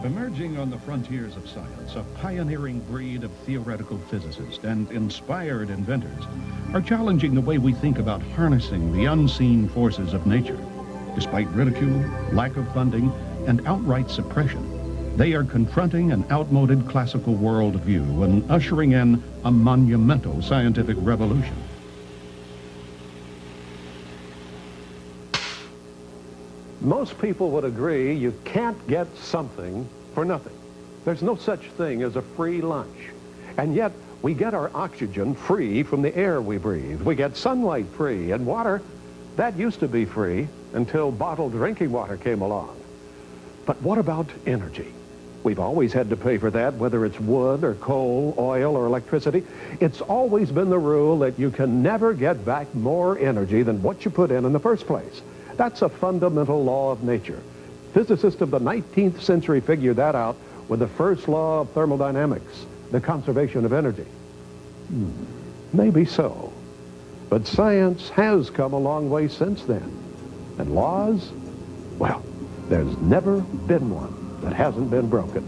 Emerging on the frontiers of science, a pioneering breed of theoretical physicists and inspired inventors are challenging the way we think about harnessing the unseen forces of nature. Despite ridicule, lack of funding, and outright suppression, they are confronting an outmoded classical worldview and ushering in a monumental scientific revolution. Most people would agree you can't get something for nothing. There's no such thing as a free lunch. And yet, we get our oxygen free from the air we breathe. We get sunlight free, and water, that used to be free until bottled drinking water came along. But what about energy? We've always had to pay for that, whether it's wood or coal, oil or electricity. It's always been the rule that you can never get back more energy than what you put in the first place. That's a fundamental law of nature. Physicists of the 19th century figured that out with the first law of thermodynamics, the conservation of energy. Maybe so. But science has come a long way since then. And laws? Well, there's never been one that hasn't been broken.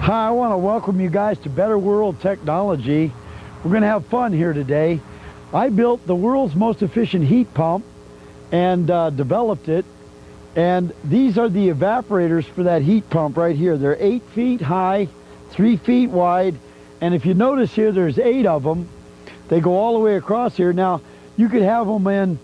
Hi, I want to welcome you guys to Better World Technology. We're going to have fun here today. I built the world's most efficient heat pump and developed it. And these are the evaporators for that heat pump right here. They're 8 feet high, 3 feet wide. And if you notice here, there's 8 of them. They go all the way across here. Now, you could have them in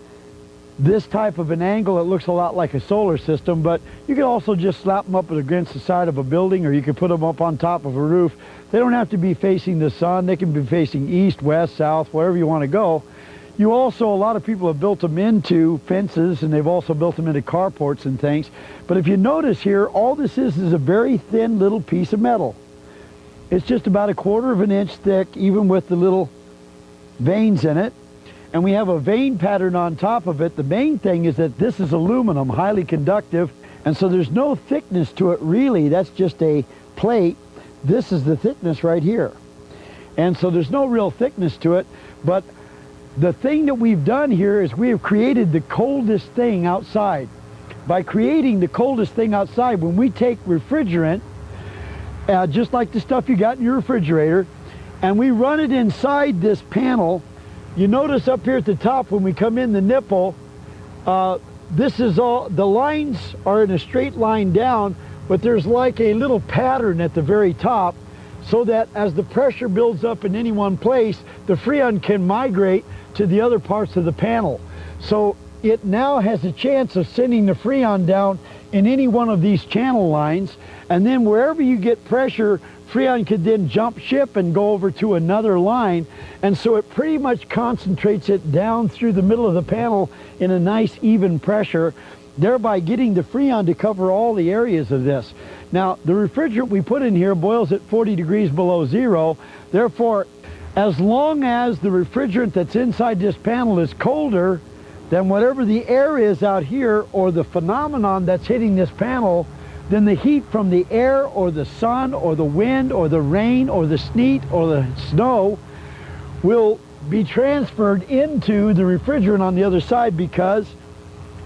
this type of an angle that looks a lot like a solar system, but you could also just slap them up against the side of a building, or you could put them up on top of a roof. They don't have to be facing the sun. They can be facing east, west, south, wherever you want to go. You also, a lot of people have built them into fences, and they've also built them into carports and things. But if you notice here, all this is a very thin little piece of metal. It's just about 1/4 of an inch thick, even with the little veins in it. And we have a vein pattern on top of it. The main thing is that this is aluminum, highly conductive, and so there's no thickness to it really. That's just a plate. This is the thickness right here. And so there's no real thickness to it, but the thing that we've done here is we have created the coldest thing outside. By creating the coldest thing outside, when we take refrigerant, just like the stuff you got in your refrigerator, and we run it inside this panel. You notice up here at the top when we come in the nipple, this is all, the lines are in a straight line down, but there's like a little pattern at the very top, so that as the pressure builds up in any one place, the Freon can migrate to the other parts of the panel. So it now has a chance of sending the Freon down in any one of these channel lines, and then wherever you get pressure, Freon could then jump ship and go over to another line, and so it pretty much concentrates it down through the middle of the panel in a nice even pressure, thereby getting the Freon to cover all the areas of this. Now, the refrigerant we put in here boils at 40 degrees below zero. Therefore, as long as the refrigerant that's inside this panel is colder than whatever the air is out here, or the phenomenon that's hitting this panel, then the heat from the air or the sun or the wind or the rain or the sleet or the snow will be transferred into the refrigerant on the other side, because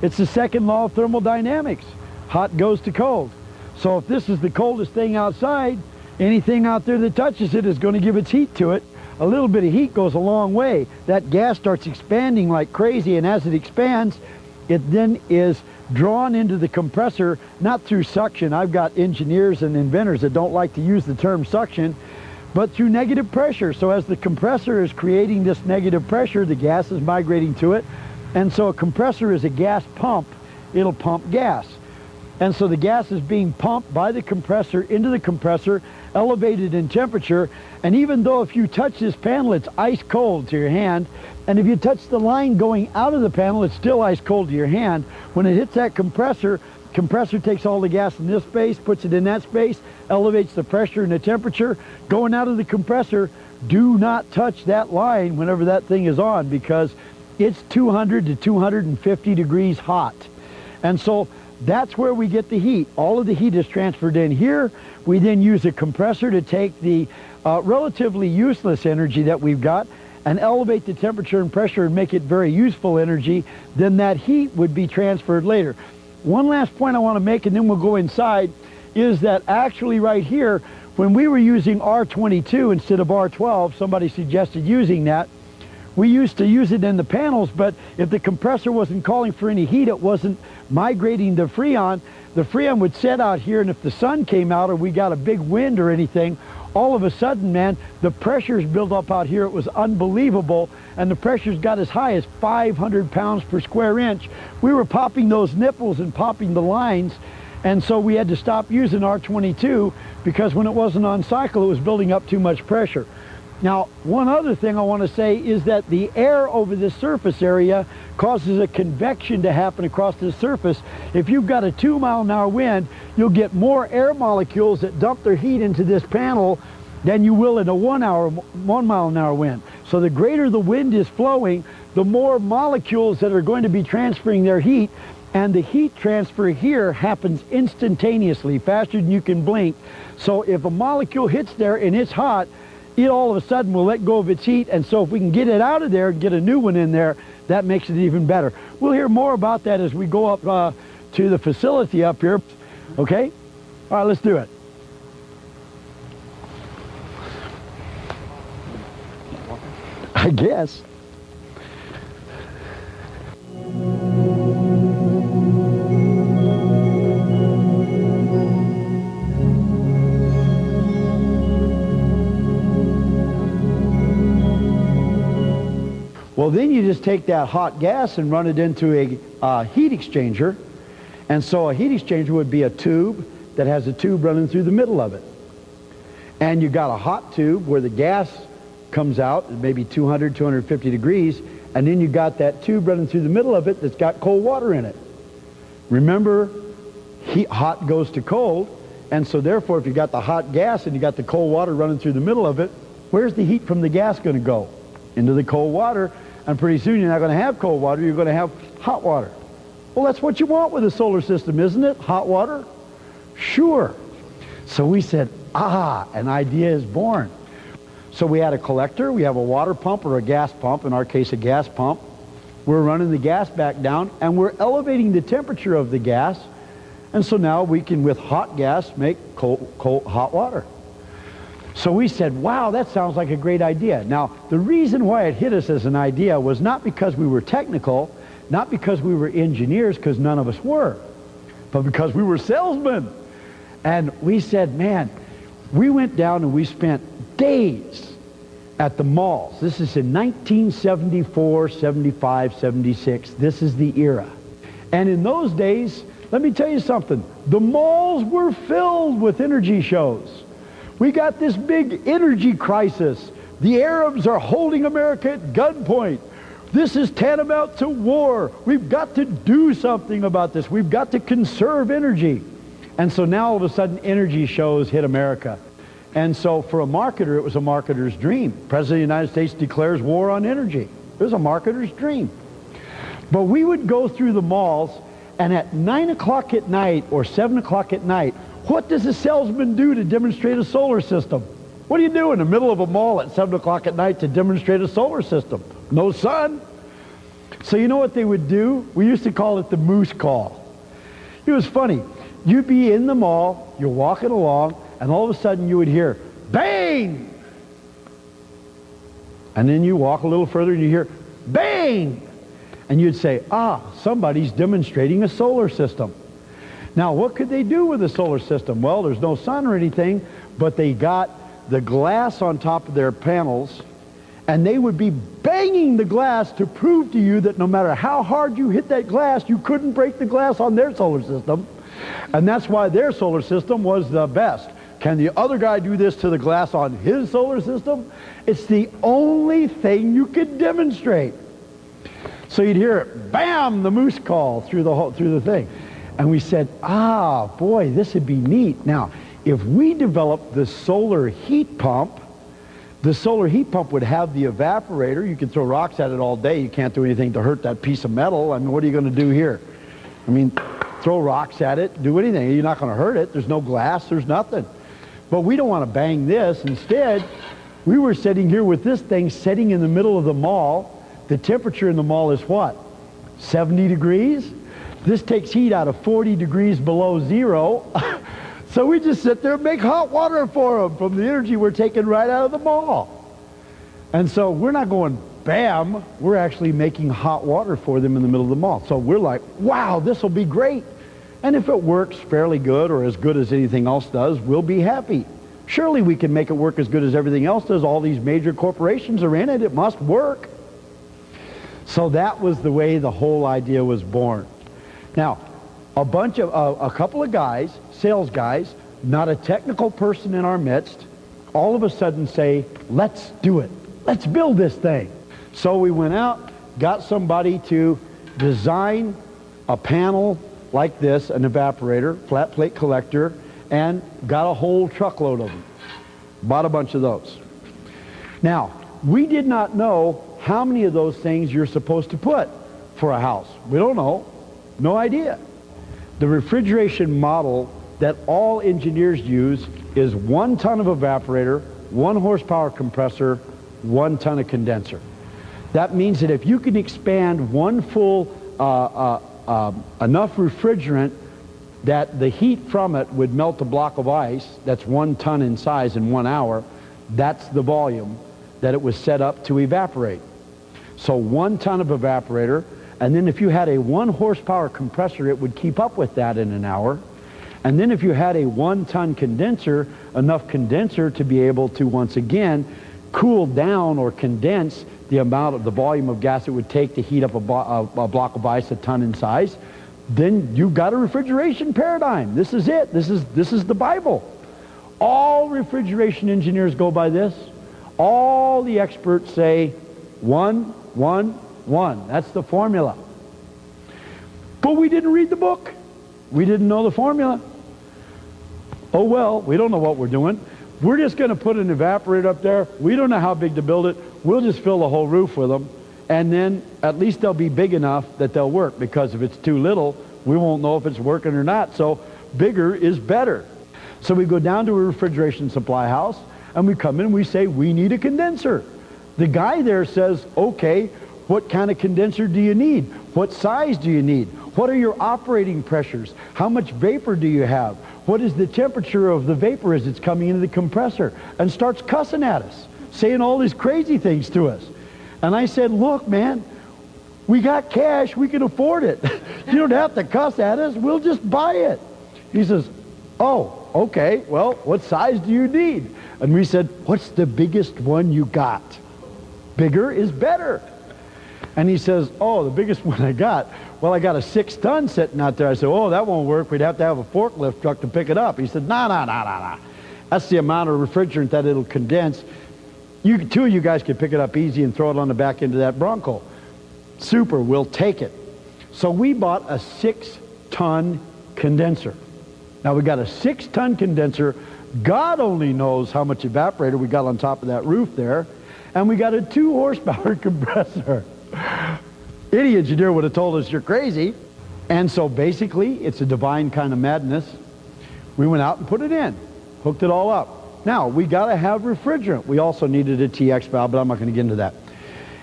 it's the second law of thermodynamics. Hot goes to cold. So if this is the coldest thing outside, anything out there that touches it is going to give its heat to it. A little bit of heat goes a long way. That gas starts expanding like crazy, and as it expands, it then is drawn into the compressor, not through suction. I've got engineers and inventors that don't like to use the term suction, but through negative pressure. So as the compressor is creating this negative pressure, the gas is migrating to it. And so a compressor is a gas pump. It'll pump gas. And so the gas is being pumped by the compressor into the compressor, elevated in temperature. And even though if you touch this panel, it's ice cold to your hand, and if you touch the line going out of the panel, it's still ice cold to your hand. When it hits that compressor, compressor takes all the gas in this space, puts it in that space, elevates the pressure and the temperature. Going out of the compressor, do not touch that line whenever that thing is on, because it's 200 to 250 degrees hot. And so That's where we get the heat. All of the heat is transferred in here. We then use a compressor to take the relatively useless energy that we've got and elevate the temperature and pressure and make it very useful energy. Then that heat would be transferred later. One last point I want to make, and then we'll go inside, is that actually right here, when we were using R22 instead of R12, somebody suggested using that. We used to use it in the panels, but if the compressor wasn't calling for any heat, it wasn't migrating the Freon would set out here, and if the sun came out or we got a big wind or anything, all of a sudden, man, the pressures built up out here. It was unbelievable, and the pressures got as high as 500 pounds per square inch. We were popping those nipples and popping the lines, and so we had to stop using R22 because when it wasn't on cycle, it was building up too much pressure. Now, one other thing I want to say is that the air over this surface area causes a convection to happen across the surface. If you've got a 2-mile-an-hour wind, you'll get more air molecules that dump their heat into this panel than you will in a 1-mile-an-hour wind. So the greater the wind is flowing, the more molecules that are going to be transferring their heat, and the heat transfer here happens instantaneously, faster than you can blink. So if a molecule hits there and it's hot, it all of a sudden will let go of its heat, and so if we can get it out of there and get a new one in there, that makes it even better. We'll hear more about that as we go up to the facility up here. Okay? All right, let's do it. I guess. Well, then you just take that hot gas and run it into a heat exchanger. And so a heat exchanger would be a tube that has a tube running through the middle of it. And you got a hot tube where the gas comes out at maybe 200, 250 degrees, and then you got that tube running through the middle of it that's got cold water in it. Remember, hot goes to cold, and so therefore if you got the hot gas and you got the cold water running through the middle of it, where's the heat from the gas going to go? Into the cold water. And pretty soon you're not going to have cold water, you're going to have hot water. Well, that's what you want with a solar system, isn't it? Hot water? Sure. So we said, an idea is born. So we had a collector, we have a water pump or a gas pump, in our case a gas pump. We're running the gas back down and we're elevating the temperature of the gas. And so now we can, with hot gas, make hot water. So we said, wow, that sounds like a great idea. Now, the reason why it hit us as an idea was not because we were technical, not because we were engineers, because none of us were, but because we were salesmen. And we said, man, we went down and we spent days at the malls. This is in 1974, 75, 76. This is the era. And in those days, let me tell you something, the malls were filled with energy shows. We got this big energy crisis. The Arabs are holding America at gunpoint. This is tantamount to war. We've got to do something about this. We've got to conserve energy. And so now all of a sudden energy shows hit America. And so for a marketer, it was a marketer's dream. President of the United States declares war on energy. It was a marketer's dream. But we would go through the malls, and at 9 o'clock at night or 7 o'clock at night, what does a salesman do to demonstrate a solar system? What do you do in the middle of a mall at 7 o'clock at night to demonstrate a solar system? No sun. So you know what they would do? We used to call it the moose call. It was funny. You'd be in the mall, you're walking along, and all of a sudden you would hear, bang! And then you walk a little further and you hear, bang! And you'd say, somebody's demonstrating a solar system. Now, what could they do with a solar system? Well, there's no sun or anything, but they got the glass on top of their panels, and they would be banging the glass to prove to you that no matter how hard you hit that glass, you couldn't break the glass on their solar system. And that's why their solar system was the best. Can the other guy do this to the glass on his solar system? It's the only thing you could demonstrate. So you'd hear it, bam, the moose call through the thing. And we said, boy, this would be neat. Now, if we developed the solar heat pump would have the evaporator. You can throw rocks at it all day. You can't do anything to hurt that piece of metal. I mean, what are you going to do here? I mean, throw rocks at it, do anything. You're not going to hurt it. There's no glass, there's nothing. But we don't want to bang this. Instead, we were sitting here with this thing sitting in the middle of the mall. The temperature in the mall is what? 70 degrees? This takes heat out of 40 degrees below zero. So we just sit there and make hot water for them from the energy we're taking right out of the mall. And so we're not going bam, we're actually making hot water for them in the middle of the mall. So we're like, wow, this will be great. And if it works fairly good or as good as anything else does, we'll be happy. Surely we can make it work as good as everything else does. All these major corporations are in it. It must work. So that was the way the whole idea was born. Now, a couple of guys, sales guys, not a technical person in our midst, all of a sudden say, let's do it. Let's build this thing. So we went out, got somebody to design a panel like this, an evaporator, flat plate collector, and got a whole truckload of them. Bought a bunch of those. Now, we did not know how many of those things you're supposed to put for a house. We don't know. No idea. The refrigeration model that all engineers use is 1 ton of evaporator, 1 horsepower compressor, 1 ton of condenser. That means that if you can expand one full enough refrigerant that the heat from it would melt a block of ice that's 1 ton in size in 1 hour, that's the volume that it was set up to evaporate. So 1 ton of evaporator, and then if you had a 1 horsepower compressor, it would keep up with that in an hour. And then if you had a 1 ton condenser, enough condenser to be able to once again cool down or condense the amount of the volume of gas it would take to heat up a block of ice 1 ton in size, then you've got a refrigeration paradigm. This is it. This is the Bible. All refrigeration engineers go by this. All the experts say 1, 1, 1. That's the formula. But we didn't read the book. We didn't know the formula. Oh well, we don't know what we're doing. We're just going to put an evaporator up there. We don't know how big to build it. We'll just fill the whole roof with them. And then at least they'll be big enough that they'll work, because if it's too little, we won't know if it's working or not. So bigger is better. So we go down to a refrigeration supply house and we come in and we say, we need a condenser. The guy there says, okay, what kind of condenser do you need? What size do you need? What are your operating pressures? How much vapor do you have? What is the temperature of the vapor as it's coming into the compressor? And starts cussing at us, saying all these crazy things to us. And I said, look, man, we got cash, we can afford it. You don't have to cuss at us, we'll just buy it. He says, oh, okay, well, what size do you need? And we said, what's the biggest one you got? Bigger is better. And he says, oh, the biggest one I got, well, I got a 6 ton sitting out there. I said, oh, that won't work. We'd have to have a forklift truck to pick it up. He said, no. That's the amount of refrigerant that it'll condense. Two of you guys can pick it up easy and throw it on the back end of that Bronco. Super, we'll take it. So we bought a 6 ton condenser. Now we got a 6 ton condenser. God only knows how much evaporator we got on top of that roof there. And we got a 2 horsepower compressor. Any engineer would have told us you're crazy. And so basically, it's a divine kind of madness. We went out and put it in, hooked it all up. Now, we got to have refrigerant. We also needed a TX valve, but I'm not going to get into that.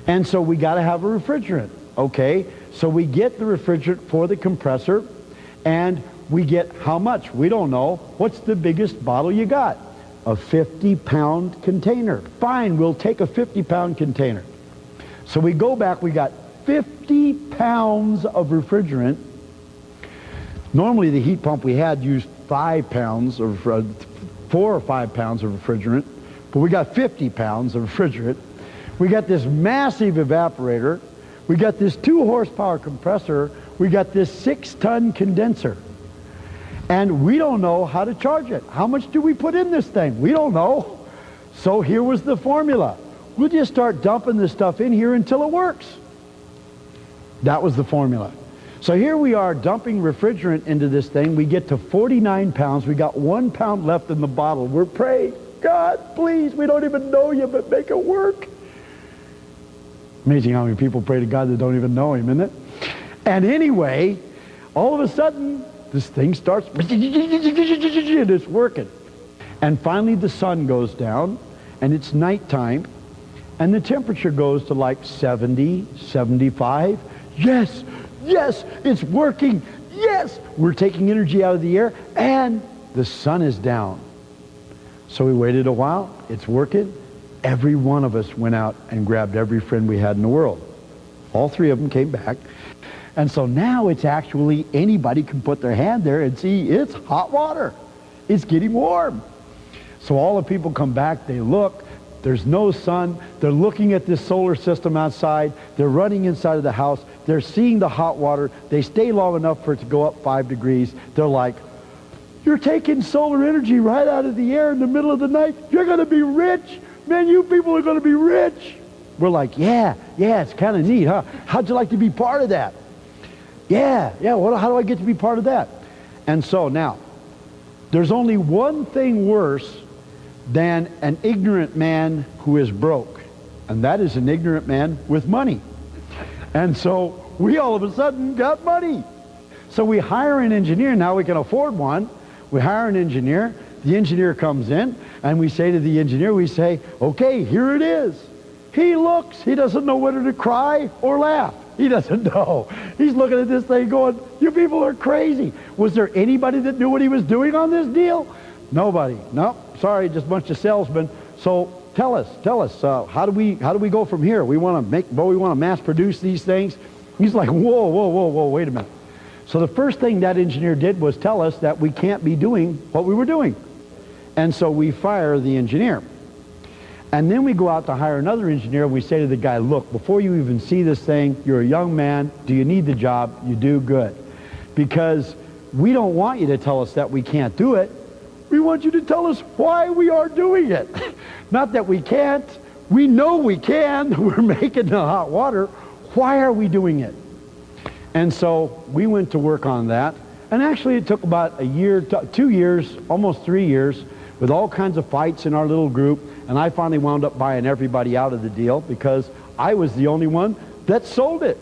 And so we got to have a refrigerant. Okay, so we get the refrigerant for the compressor, and we get how much? We don't know. What's the biggest bottle you got? A 50-pound container. Fine, we'll take a 50-pound container. So we go back, we got 50 pounds of refrigerant. Normally the heat pump we had used 5 pounds of 4 or 5 pounds of refrigerant, but we got 50 pounds of refrigerant. We got this massive evaporator. We got this 2 horsepower compressor. We got this 6 ton condenser. And we don't know how to charge it. How much do we put in this thing? We don't know. So here was the formula. We'll just start dumping this stuff in here until it works. That was the formula. So here we are dumping refrigerant into this thing. We get to 49 pounds. We got 1 pound left in the bottle. We're praying, God, please, we don't even know you, but make it work. Amazing how many people pray to God that don't even know him, isn't it? And anyway, all of a sudden, this thing starts, and it's working. And finally the sun goes down, and it's nighttime, and the temperature goes to like 70, 75. Yes, yes, it's working. Yes, we're taking energy out of the air, and the sun is down. So we waited a while. It's working. Every one of us went out and grabbed every friend we had in the world. All three of them came back. And so now it's actually anybody can put their hand there and see it's hot water. It's getting warm. So all the people come back, they look, there's no sun, they're looking at this solar system outside, they're running inside of the house, they're seeing the hot water, they stay long enough for it to go up 5 degrees, they're like, you're taking solar energy right out of the air in the middle of the night, you're going to be rich, man, you people are going to be rich. We're like, yeah, it's kind of neat, huh? How'd you like to be part of that? Yeah, well, how do I get to be part of that? And so now, there's only one thing worse than an ignorant man who is broke, and that is an ignorant man with money. And so we all of a sudden got money. So we hire an engineer. Now we can afford one. We hire an engineer. The engineer comes in, and we say to the engineer, we say, okay, here it is. He looks. He doesn't know whether to cry or laugh. He doesn't know. He's looking at this thing going, you people are crazy. Was there anybody that knew what he was doing on this deal? Nobody. No, sorry, just a bunch of salesmen. So tell us, how do we go from here? We want to mass produce these things. He's like, whoa, wait a minute. So the first thing that engineer did was tell us that we can't be doing what we were doing. And so we fire the engineer. And then we go out to hire another engineer, and we say to the guy, look, before you even see this thing, you're a young man, do you need the job? You do, good. Because we don't want you to tell us that we can't do it. We want you to tell us why we are doing it. Not that we can't. We know we can. We're making the hot water. Why are we doing it? And so we went to work on that. And actually it took about a year, 2 years, almost 3 years, with all kinds of fights in our little group. And I finally wound up buying everybody out of the deal because I was the only one that sold it.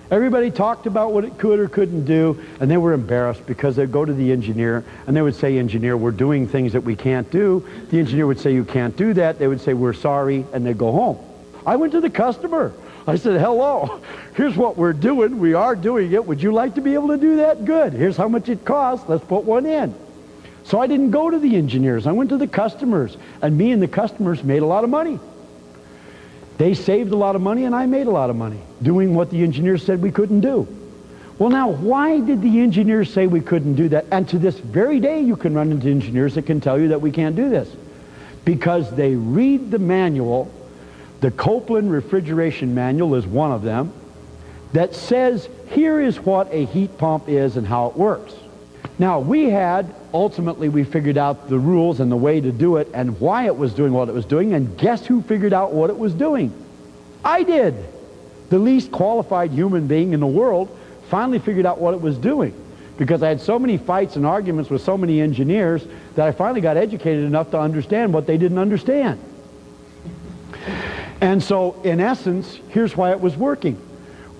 Everybody talked about what it could or couldn't do, and they were embarrassed because they'd go to the engineer and they would say, engineer, we're doing things that we can't do. The engineer would say, you can't do that. They would say, we're sorry, and they'd go home. I went to the customer. I said, hello, here's what we're doing. We are doing it. Would you like to be able to do that? Good. Here's how much it costs. Let's put one in. So I didn't go to the engineers. I went to the customers, and me and the customers made a lot of money. They saved a lot of money, and I made a lot of money doing what the engineers said we couldn't do. Well, now, why did the engineers say we couldn't do that? And to this very day, you can run into engineers that can tell you that we can't do this. Because they read the manual. The Copeland refrigeration manual is one of them that says, here is what a heat pump is and how it works. Now, ultimately we figured out the rules and the way to do it and why it was doing what it was doing, and guess who figured out what it was doing? I did. The least qualified human being in the world finally figured out what it was doing, because I had so many fights and arguments with so many engineers that I finally got educated enough to understand what they didn't understand. And so, in essence, here's why it was working.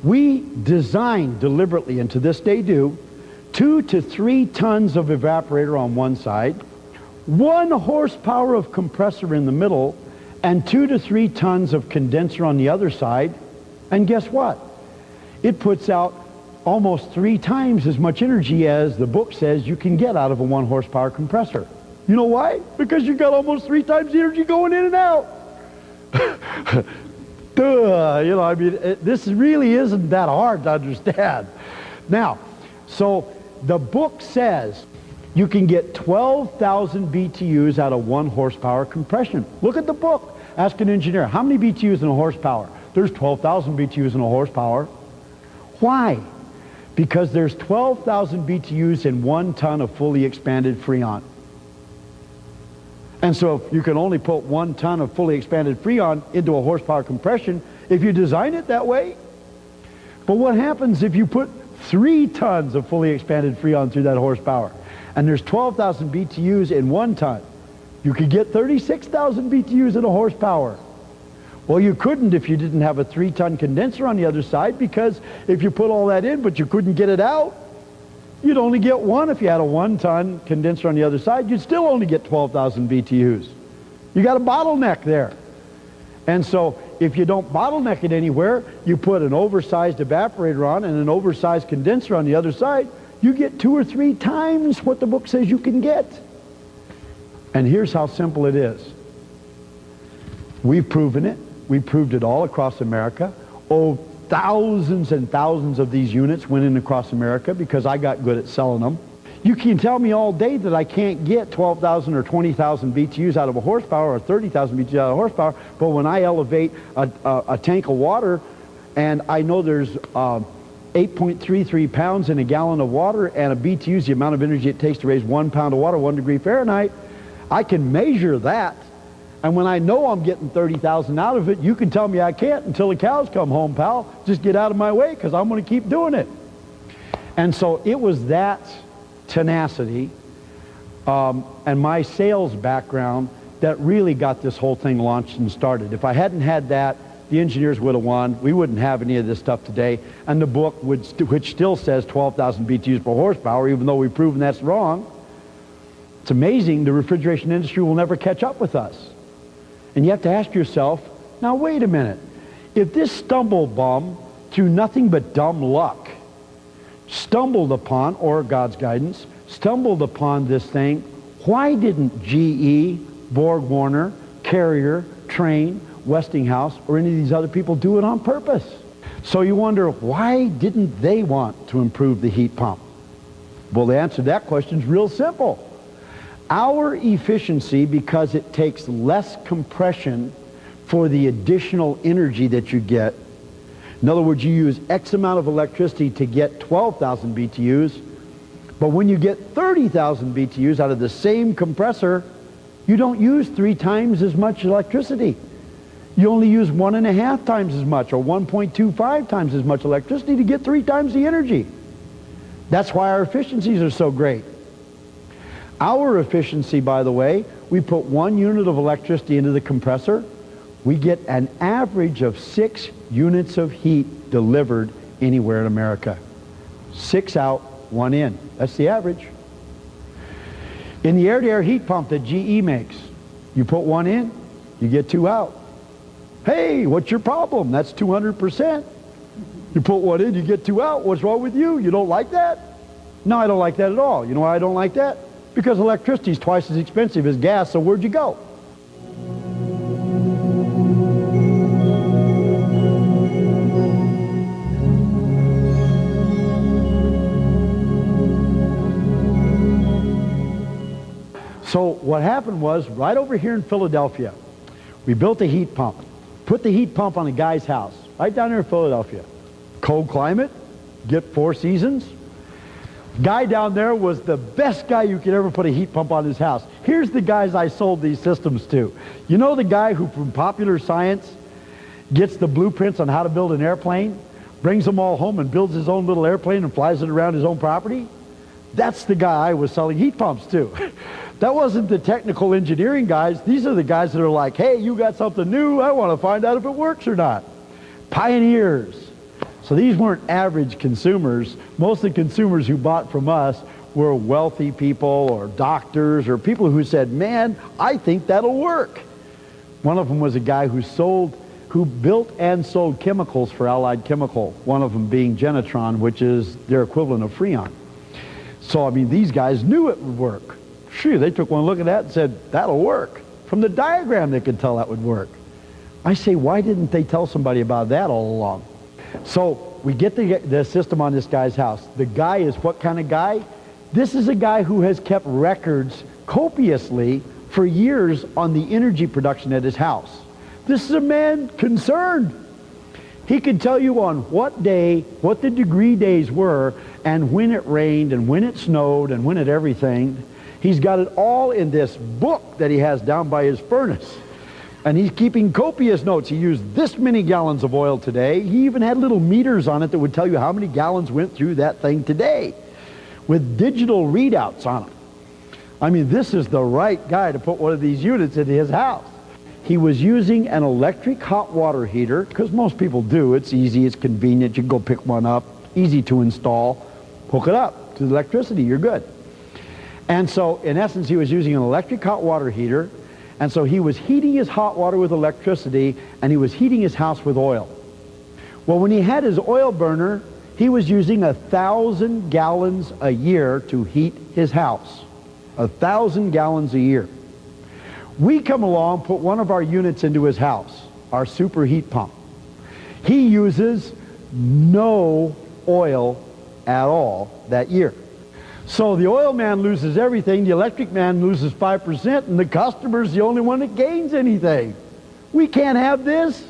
We designed deliberately, and to this day do, 2 to 3 tons of evaporator on one side, 1 horsepower of compressor in the middle, and 2 to 3 tons of condenser on the other side. And guess what? It puts out almost 3 times as much energy as the book says you can get out of a 1 horsepower compressor. You know why? Because you got almost 3 times the energy going in and out. Duh, you know, I mean, this really isn't that hard to understand. Now, so the book says you can get 12,000 BTUs out of 1 horsepower compression. Look at the book. Ask an engineer, how many BTUs in a horsepower? There's 12,000 BTUs in a horsepower. Why? Because there's 12,000 BTUs in 1 ton of fully expanded Freon. And so if you can only put 1 ton of fully expanded Freon into a horsepower compression if you design it that way. But what happens if you put 3 tons of fully expanded Freon through that horsepower? And there's 12,000 BTUs in 1 ton. You could get 36,000 BTUs in a horsepower. Well, you couldn't if you didn't have a 3-ton condenser on the other side, because if you put all that in but you couldn't get it out, You'd only get one if you had a 1-ton condenser on the other side. You'd still only get 12,000 BTUs. You got a bottleneck there. And so if you don't bottleneck it anywhere, you put an oversized evaporator on and an oversized condenser on the other side, you get 2 or 3 times what the book says you can get. And here's how simple it is. We've proven it. We proved it all across America. Oh, thousands and thousands of these units went in across America because I got good at selling them. You can tell me all day that I can't get 12,000 or 20,000 BTUs out of a horsepower or 30,000 BTUs out of a horsepower, but when I elevate a tank of water and I know there's 8.33 pounds in a gallon of water and a BTU is the amount of energy it takes to raise 1 pound of water 1 degree Fahrenheit, I can measure that. And when I know I'm getting 30,000 out of it, you can tell me I can't until the cows come home, pal. Just get out of my way because I'm going to keep doing it. And so it was that tenacity and my sales background that really got this whole thing launched and started. If I hadn't had that, the engineers would have won. We wouldn't have any of this stuff today. And the book, which still says 12,000 BTUs per horsepower, even though we've proven that's wrong, it's amazing the refrigeration industry will never catch up with us. And you have to ask yourself, now wait a minute. If this stumble bum, through nothing but dumb luck, stumbled upon, or God's guidance, stumbled upon this thing, why didn't GE, Borg Warner, Carrier, Trane, Westinghouse, or any of these other people do it on purpose? So you wonder, why didn't they want to improve the heat pump? Well, the answer to that question is real simple. Our efficiency, because it takes less compression for the additional energy that you get. In other words, you use X amount of electricity to get 12,000 BTUs, but when you get 30,000 BTUs out of the same compressor, you don't use 3 times as much electricity. You only use 1.5 times as much, or 1.25 times as much electricity to get 3 times the energy. That's why our efficiencies are so great. Our efficiency, by the way, we put 1 unit of electricity into the compressor, we get an average of 6 units of heat delivered anywhere in America. 6 out, 1 in. That's the average. In the air-to-air heat pump that GE makes, you put 1 in, you get 2 out. Hey, what's your problem? That's 200%. You put 1 in, you get 2 out. What's wrong with you? You don't like that? No, I don't like that at all. You know why I don't like that? Because electricity is twice as expensive as gas, so where'd you go? So what happened was, right over here in Philadelphia, we built a heat pump. Put the heat pump on a guy's house, right down there in Philadelphia. Cold climate, get 4 seasons. Guy down there was the best guy you could ever put a heat pump on his house. Here's the guys I sold these systems to. You know the guy who from Popular Science gets the blueprints on how to build an airplane, brings them all home and builds his own little airplane and flies it around his own property? That's the guy I was selling heat pumps to. That wasn't the technical engineering guys. These are the guys that are like, hey, you got something new, I want to find out if it works or not. Pioneers. So these weren't average consumers. Most of the consumers who bought from us were wealthy people or doctors or people who said, man, I think that'll work. One of them was a guy who built and sold chemicals for Allied Chemical, one of them being Genetron, which is their equivalent of Freon. So, I mean, these guys knew it would work. Phew, they took one look at that and said, that'll work. From the diagram, they could tell that would work. I say, why didn't they tell somebody about that all along? So we get the system on this guy's house. The guy is what kind of guy? This is a guy who has kept records copiously for years on the energy production at his house. This is a man concerned. He could tell you on what day, what the degree days were, and when it rained, and when it snowed, and when it everything. He's got it all in this book that he has down by his furnace. And he's keeping copious notes. He used this many gallons of oil today. He even had little meters on it that would tell you how many gallons went through that thing today, with digital readouts on them. I mean, this is the right guy to put one of these units in his house. He was using an electric hot water heater, because most people do. It's easy, it's convenient, you can go pick one up, easy to install, hook it up. to the electricity, you're good. And so, in essence, he was using an electric hot water heater, and so he was heating his hot water with electricity, and he was heating his house with oil. Well, when he had his oil burner, he was using 1,000 gallons a year to heat his house. 1,000 gallons a year. We come along, put one of our units into his house, our super heat pump. He uses no oil at all that year. So the oil man loses everything, the electric man loses 5%, and the customer's the only one that gains anything. We can't have this.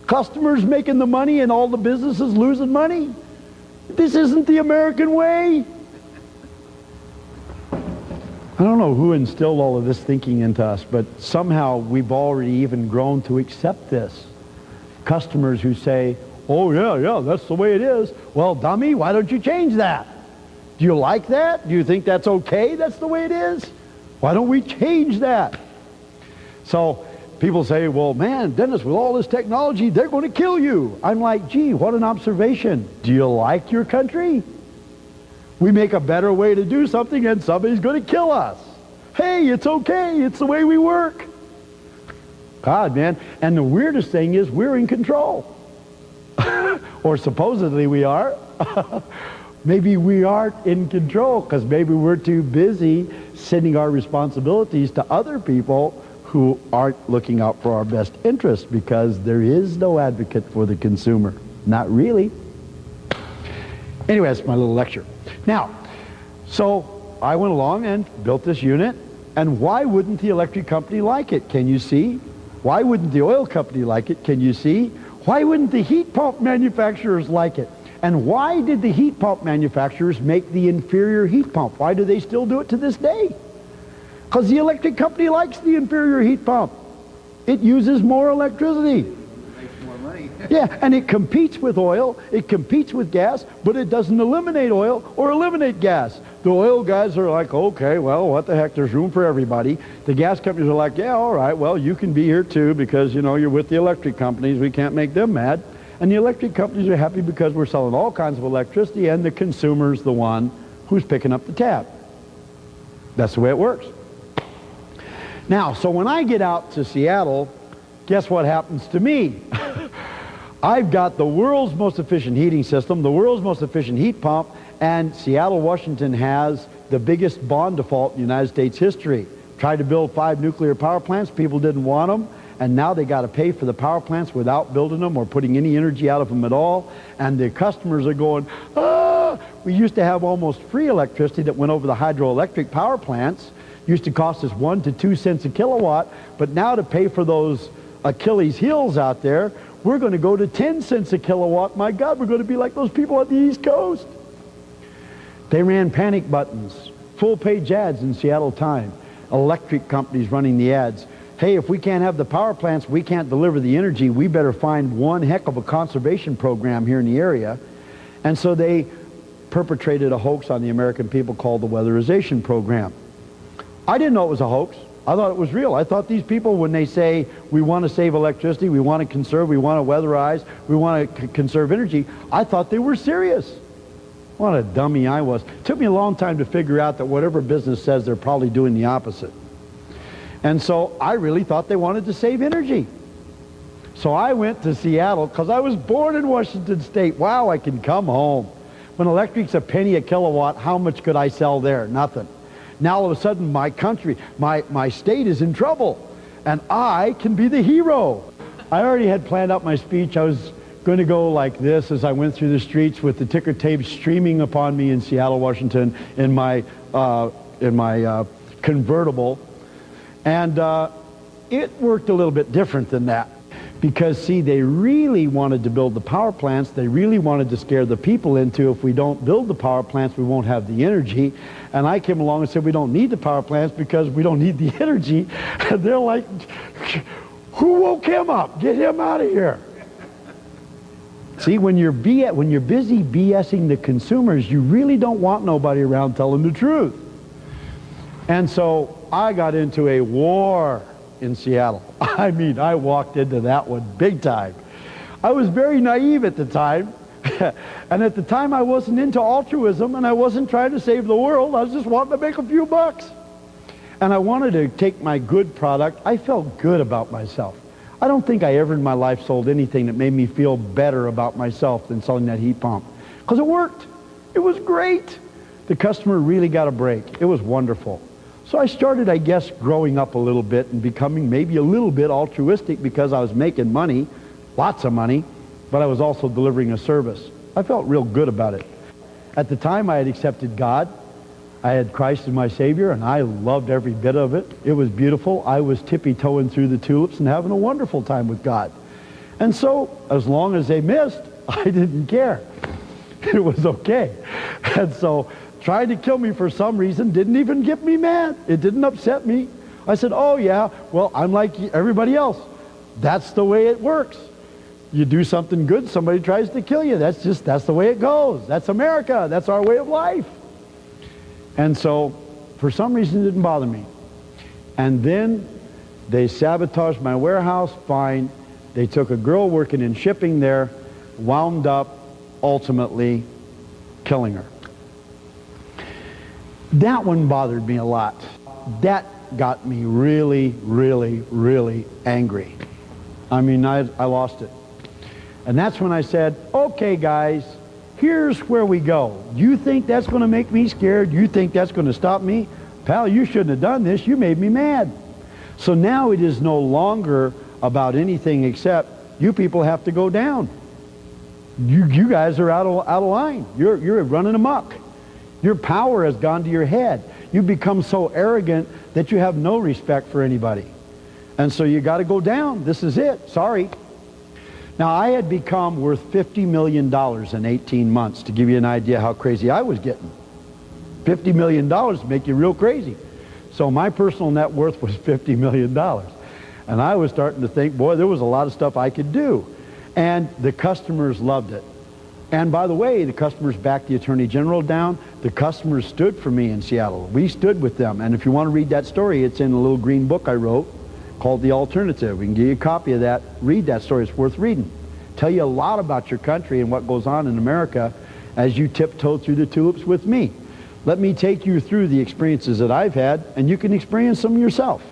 Customers making the money and all the businesses losing money. This isn't the American way. I don't know who instilled all of this thinking into us, but somehow we've already even grown to accept this. Customers who say, oh yeah, that's the way it is. Well, dummy, why don't you change that? Do you like that? Do you think that's okay? That's the way it is? Why don't we change that? So people say, well, man, Dennis, with all this technology, they're going to kill you. I'm like, gee, what an observation. Do you like your country? We make a better way to do something and somebody's going to kill us. Hey, it's okay. It's the way we work. God, man. And the weirdest thing is we're in control. Or supposedly we are. Maybe we aren't in control because maybe we're too busy sending our responsibilities to other people who aren't looking out for our best interests, because there is no advocate for the consumer. Not really. Anyway, that's my little lecture. Now, so I went along and built this unit, and why wouldn't the electric company like it? Can you see? Why wouldn't the oil company like it? Can you see? Why wouldn't the heat pump manufacturers like it? And why did the heat pump manufacturers make the inferior heat pump? Why do they still do it to this day? Because the electric company likes the inferior heat pump. It uses more electricity. Makes more money. Yeah, and it competes with oil, it competes with gas, but it doesn't eliminate oil or eliminate gas. The oil guys are like, okay, well, what the heck, there's room for everybody. The gas companies are like, yeah, all right, well, you can be here too because, you know, you're with the electric companies. We can't make them mad. And the electric companies are happy because we're selling all kinds of electricity, and the consumer's the one who's picking up the tab. That's the way it works. Now, so when I get out to Seattle, guess what happens to me? I've got the world's most efficient heating system, the world's most efficient heat pump, and Seattle, Washington has the biggest bond default in United States history. Tried to build 5 nuclear power plants, people didn't want them, and now they got to pay for the power plants without building them or putting any energy out of them at all, and the customers are going, ah! We used to have almost free electricity that went over the hydroelectric power plants. Used to cost us 1 to 2 cents a kilowatt, but now to pay for those Achilles heels out there, we're going to go to 10 cents a kilowatt. My God, we're going to be like those people on the East Coast. They ran panic buttons, full-page ads in Seattle Time. Electric companies running the ads. Hey, if we can't have the power plants, we can't deliver the energy, we better find one heck of a conservation program here in the area. And so they perpetrated a hoax on the American people called the weatherization program. I didn't know it was a hoax. I thought it was real. I thought these people, when they say we want to save electricity, we want to conserve, we want to weatherize, we want to conserve energy, I thought they were serious. What a dummy I was. It took me a long time to figure out that whatever business says, they're probably doing the opposite. And so I really thought they wanted to save energy. So I went to Seattle because I was born in Washington State. Wow, I can come home. When electric's a penny a kilowatt, how much could I sell there? Nothing. Now all of a sudden my country, my state is in trouble, and I can be the hero. I already had planned out my speech. I was going to go like this as I went through the streets with the ticker tape streaming upon me in Seattle, Washington, in my convertible. And it worked a little bit different than that. Because, see, they really wanted to build the power plants. They really wanted to scare the people into, if we don't build the power plants, we won't have the energy. And I came along and said, we don't need the power plants because we don't need the energy. And they're like, who woke him up? Get him out of here. See, when you're busy BSing the consumers, you really don't want nobody around telling the truth. And so I got into a war in Seattle. I mean, I walked into that one big time. I was very naive at the time. And at the time, I wasn't into altruism, and I wasn't trying to save the world. I was just wanting to make a few bucks. And I wanted to take my good product. I felt good about myself. I don't think I ever in my life sold anything that made me feel better about myself than selling that heat pump. Because it worked. It was great. The customer really got a break. It was wonderful. So I started, I guess, growing up a little bit and becoming maybe a little bit altruistic because I was making money, lots of money, but I was also delivering a service. I felt real good about it. At the time, I had accepted God. I had Christ as my Savior, and I loved every bit of it. It was beautiful. I was tippy-toeing through the tulips and having a wonderful time with God. And so, as long as they missed, I didn't care. It was okay. And so, trying to kill me for some reason didn't even get me mad. It didn't upset me. I said, oh yeah, well, I'm like everybody else. That's the way it works. You do something good, somebody tries to kill you. That's the way it goes. That's America. That's our way of life. And so, for some reason, it didn't bother me. And then they sabotaged my warehouse, fine. They took a girl working in shipping there, wound up ultimately killing her. That one bothered me a lot. That got me really, really, really angry. I mean, I lost it. And that's when I said, okay guys, here's where we go. You think that's going to make me scared? You think that's going to stop me? Pal, you shouldn't have done this. You made me mad. So now it is no longer about anything except you people have to go down. You guys are out of line. You're running amok. Your power has gone to your head. You've become so arrogant that you have no respect for anybody. And so you got to go down. This is it. Sorry. Now, I had become worth $50 million in 18 months, to give you an idea how crazy I was getting. $50 million to make you real crazy. So my personal net worth was $50 million. And I was starting to think, boy, there was a lot of stuff I could do. And the customers loved it. And by the way, the customers backed the Attorney General down. The customers stood for me in Seattle. We stood with them. And if you want to read that story, it's in a little green book I wrote called The Alternative. We can give you a copy of that. Read that story. It's worth reading. Tell you a lot about your country and what goes on in America as you tiptoe through the tulips with me. Let me take you through the experiences that I've had, and you can experience them yourself.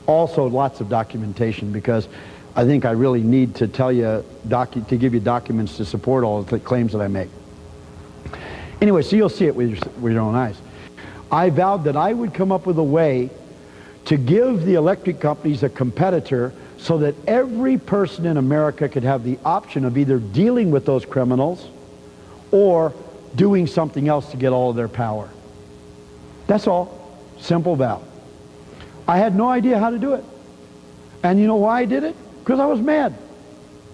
Also, lots of documentation, because I think I really need to tell you, to give you documents to support all of the claims that I make. Anyway, so you'll see it with your own eyes. I vowed that I would come up with a way to give the electric companies a competitor so that every person in America could have the option of either dealing with those criminals or doing something else to get all of their power. That's all. Simple vow. I had no idea how to do it. And you know why I did it? Because I was mad.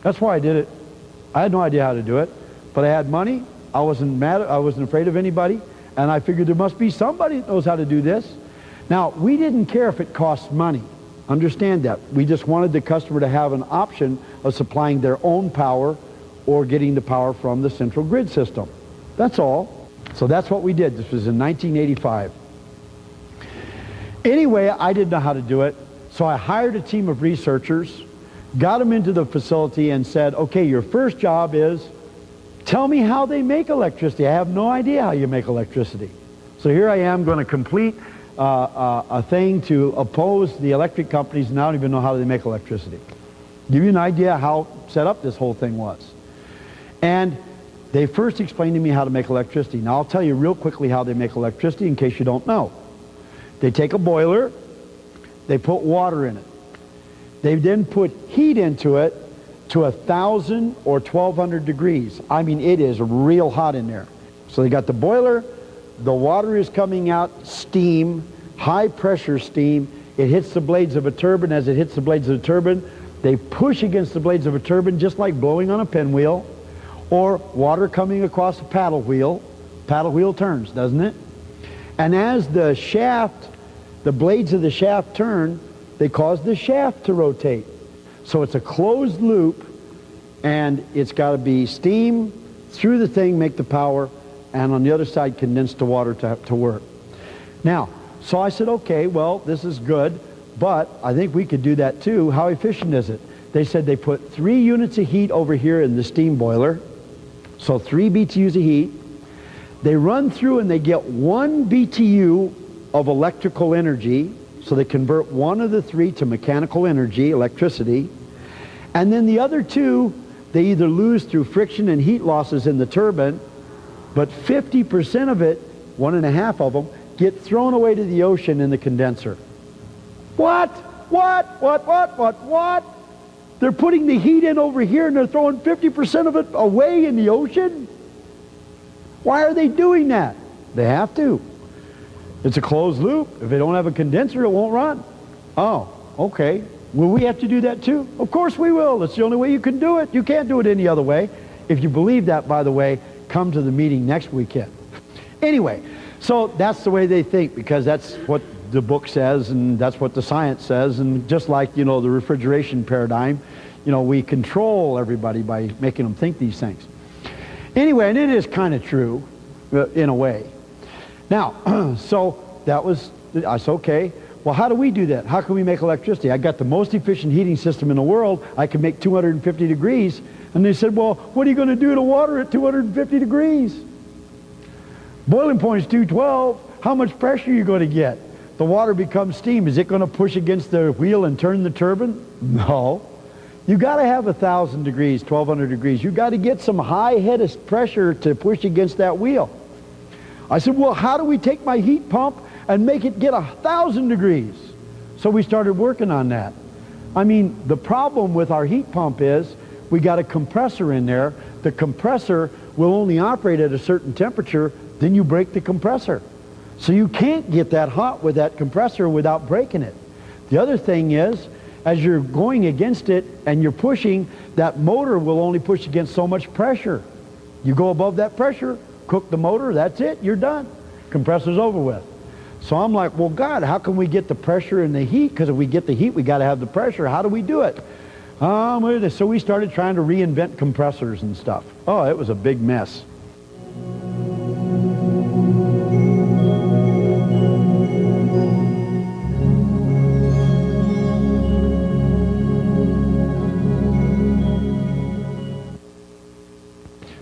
That's why I did it. I had no idea how to do it, but I had money. I wasn't mad. I wasn't afraid of anybody, and I figured there must be somebody that knows how to do this. Now, we didn't care if it cost money. Understand that. We just wanted the customer to have an option of supplying their own power or getting the power from the central grid system. That's all. So that's what we did. This was in 1985. Anyway, I didn't know how to do it, so I hired a team of researchers, got them into the facility and said, okay, your first job is tell me how they make electricity. I have no idea how you make electricity. So here I am going to complete a thing to oppose the electric companies, and I don't even know how they make electricity. Give you an idea how set up this whole thing was. And they first explained to me how to make electricity. Now I'll tell you real quickly how they make electricity in case you don't know. They take a boiler, they put water in it. They then put heat into it to 1,000 or 1,200 degrees. I mean, it is real hot in there. So they got the boiler, the water is coming out, steam, high pressure steam. It hits the blades of a turbine. As it hits the blades of the turbine, they push against the blades of a turbine just like blowing on a pinwheel, or water coming across a paddle wheel. Paddle wheel turns, doesn't it? And as the shaft, the blades of the shaft turn, they cause the shaft to rotate. So it's a closed loop, and it's got to be steam through the thing, make the power, and on the other side condense the water to work. Now, so I said, okay, well, this is good, but I think we could do that too. How efficient is it? They said they put 3 units of heat over here in the steam boiler, So 3 BTUs of heat. They run through and they get 1 BTU of electrical energy. So they convert 1 of the 3 to mechanical energy, electricity. And then the other 2, they either lose through friction and heat losses in the turbine, but 50% of it, 1.5 of them, get thrown away to the ocean in the condenser. What? What? They're putting the heat in over here and they're throwing 50% of it away in the ocean? Why are they doing that? They have to. It's a closed loop. If they don't have a condenser, it won't run. Oh, okay. Will we have to do that too? Of course we will. That's the only way you can do it. You can't do it any other way. If you believe that, by the way, come to the meeting next weekend. Anyway, so that's the way they think, because that's what the book says and that's what the science says. And just like, the refrigeration paradigm, we control everybody by making them think these things. Anyway, and it is kind of true in a way. Now, so I said, okay, well, how do we do that? How can we make electricity? I got the most efficient heating system in the world. I can make 250 degrees. And they said, well, what are you going to do to water at 250 degrees? Boiling point is 212. How much pressure are you going to get? The water becomes steam. Is it going to push against the wheel and turn the turbine? No. You got to have 1,000 degrees, 1,200 degrees. You got to get some high head of pressure to push against that wheel. I said, well, how do we take my heat pump and make it get 1,000 degrees? So we started working on that. I mean, the problem with our heat pump is we got a compressor in there. The compressor will only operate at a certain temperature, then you break the compressor. So you can't get that hot with that compressor without breaking it. The other thing is, as you're going against it and you're pushing, that motor will only push against so much pressure. You go above that pressure, cook the motor, that's it, you're done. Compressor's over with. So I'm like, well, God, how can we get the pressure and the heat? Because if we get the heat, we got to have the pressure. How do we do it? So we started trying to reinvent compressors and stuff. Oh, it was a big mess.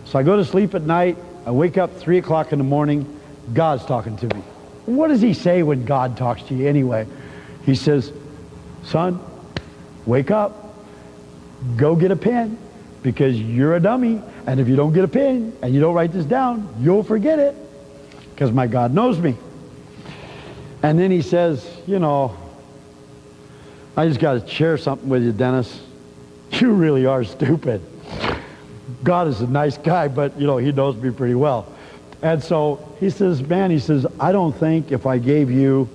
So I go to sleep at night, I wake up 3 o'clock in the morning, God's talking to me. What does he say when God talks to you anyway? He says, son, wake up, go get a pen, because you're a dummy, and if you don't get a pen and you don't write this down, you'll forget it, because my God knows me. And then he says, I just got to share something with you, Dennis. You really are stupid. God is a nice guy, but, he knows me pretty well. And so he says, I don't think if I gave you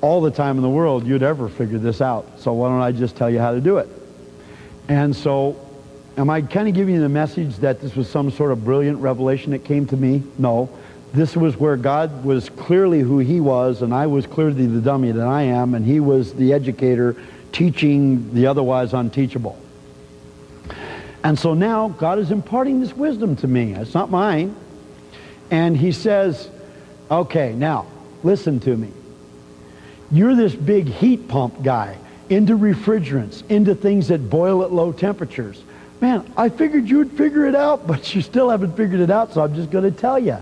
all the time in the world, you'd ever figure this out. So why don't I just tell you how to do it? And so, am I kind of giving you the message that this was some sort of brilliant revelation that came to me? No. This was where God was clearly who he was, and I was clearly the dummy that I am, and he was the educator teaching the otherwise unteachable. And so now God is imparting this wisdom to me. It's not mine. And he says, okay, now listen to me. You're this big heat pump guy, into refrigerants, into things that boil at low temperatures. Man, I figured you'd figure it out, but you still haven't figured it out, so I'm just going to tell you.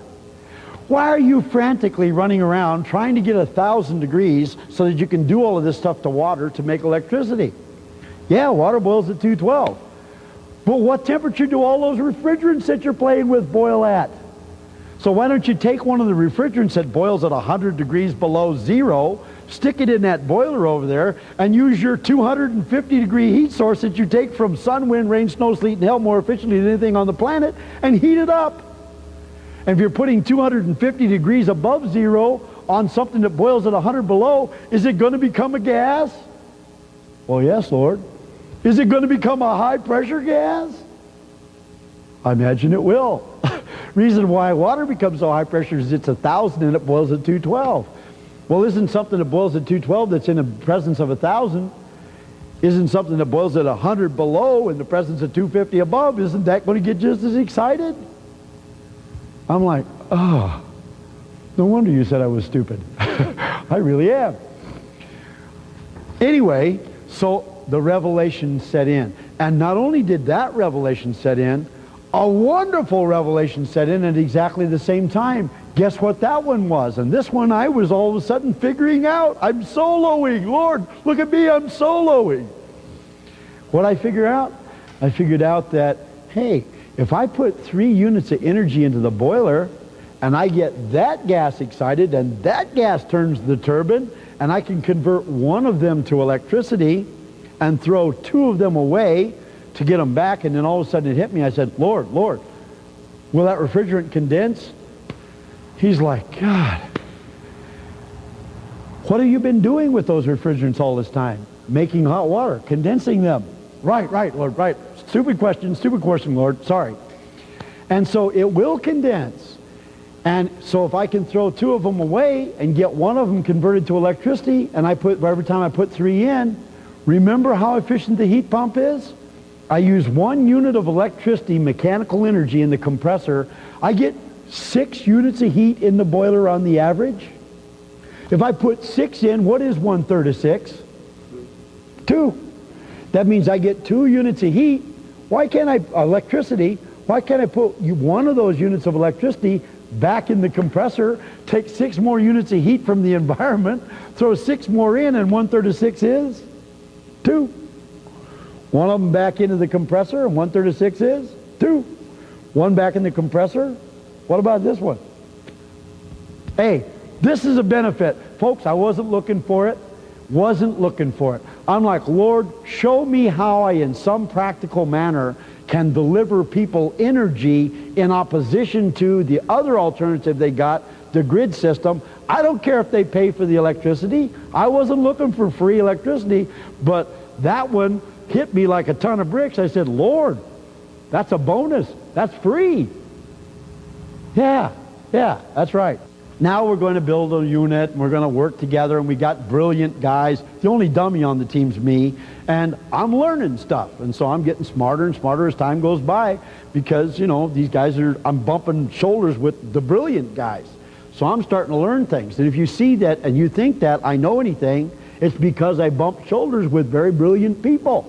Why are you frantically running around trying to get 1,000 degrees so that you can do all of this stuff to water to make electricity? Yeah, water boils at 212. But what temperature do all those refrigerants that you're playing with boil at? So why don't you take one of the refrigerants that boils at 100 degrees below zero, stick it in that boiler over there, and use your 250 degree heat source that you take from sun, wind, rain, snow, sleet, and hail more efficiently than anything on the planet, and heat it up. And if you're putting 250 degrees above zero on something that boils at 100 below, is it going to become a gas? Well, yes, Lord. Is it going to become a high pressure gas? I imagine it will. Reason why water becomes so high pressure is it's 1,000 and it boils at 212. Well, isn't something that boils at 212 that's in the presence of 1,000, isn't something that boils at 100 below in the presence of 250 above, isn't that going to get just as excited? I'm like, oh, no wonder you said I was stupid. I really am. Anyway, so the revelation set in. And not only did that revelation set in, a wonderful revelation set in at exactly the same time. Guess what that one was? And this one I was all of a sudden figuring out. I'm soloing. Lord, look at me, I'm soloing. What I figure out? I figured out that, hey, if I put 3 units of energy into the boiler, and I get that gas excited, and that gas turns the turbine, and I can convert one of them to electricity and throw 2 of them away to get them back, and then all of a sudden it hit me. I said, Lord, Lord, will that refrigerant condense? He's like, God, what have you been doing with those refrigerants all this time? Making hot water, condensing them. Right, Lord, right. Stupid question, Lord, sorry. And so it will condense. And so if I can throw 2 of them away and get one of them converted to electricity, and every time I put 3 in, remember how efficient the heat pump is? I use 1 unit of electricity, mechanical energy in the compressor. I get 6 units of heat in the boiler on the average. If I put 6 in, what is 1/3 of 6? 2. That means I get 2 units of heat. Why can't I put 1 of those units of electricity back in the compressor, take 6 more units of heat from the environment, throw 6 more in, and 1/3 of 6 is 2. 1 of them back into the compressor, and 1/3 of 6 is 2. 1 back in the compressor. What about this one? Hey, this is a benefit. Folks, I wasn't looking for it. I'm like, Lord, show me how I, in some practical manner, can deliver people energy in opposition to the other alternative they got, the grid system. I don't care if they pay for the electricity. I wasn't looking for free electricity, but that one hit me like a ton of bricks. I said, Lord, that's a bonus. That's free. Yeah, that's right. Now we're going to build a unit, and we're going to work together, and we got brilliant guys. The only dummy on the team's me, and I'm learning stuff, and so I'm getting smarter and smarter as time goes by, because, you know, these guys I'm bumping shoulders with the brilliant guys. So I'm starting to learn things, and if you see that and you think that I know anything, it's because I bump shoulders with very brilliant people.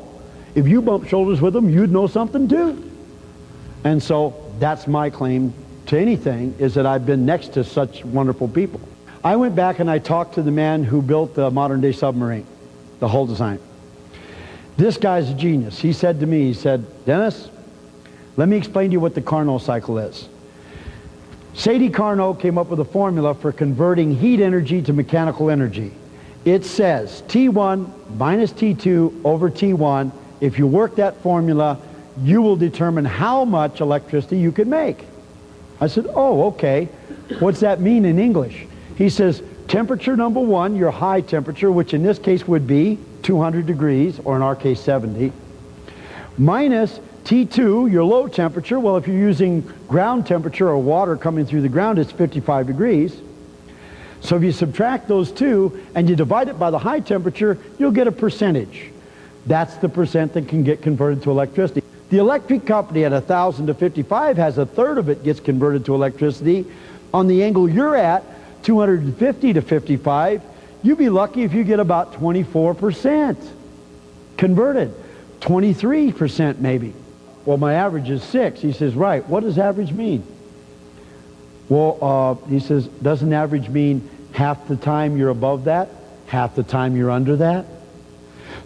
If you bump shoulders with them, you'd know something too. And so that's my claim to anything, is that I've been next to such wonderful people. I went back and I talked to the man who built the modern day submarine, the hull design. This guy's a genius. He said to me, he said, Dennis, let me explain to you what the Carnot cycle is. Sadie Carnot came up with a formula for converting heat energy to mechanical energy. It says T1 minus T2 over T1. If you work that formula, you will determine how much electricity you can make. I said, oh, okay. What's that mean in English? He says, temperature number 1, your high temperature, which in this case would be 200 degrees, or in our case 70, minus T2, your low temperature. Well, if you're using ground temperature or water coming through the ground, it's 55 degrees. So if you subtract those two and you divide it by the high temperature, you'll get a percentage. That's the percent that can get converted to electricity. The electric company at 1,000 to 55 has 1/3 of it gets converted to electricity. On the angle you're at, 250 to 55, you'd be lucky if you get about 24% converted. 23% maybe. Well, my average is 6. He says, right, what does average mean? Well, he says, doesn't average mean half the time you're above that, half the time you're under that?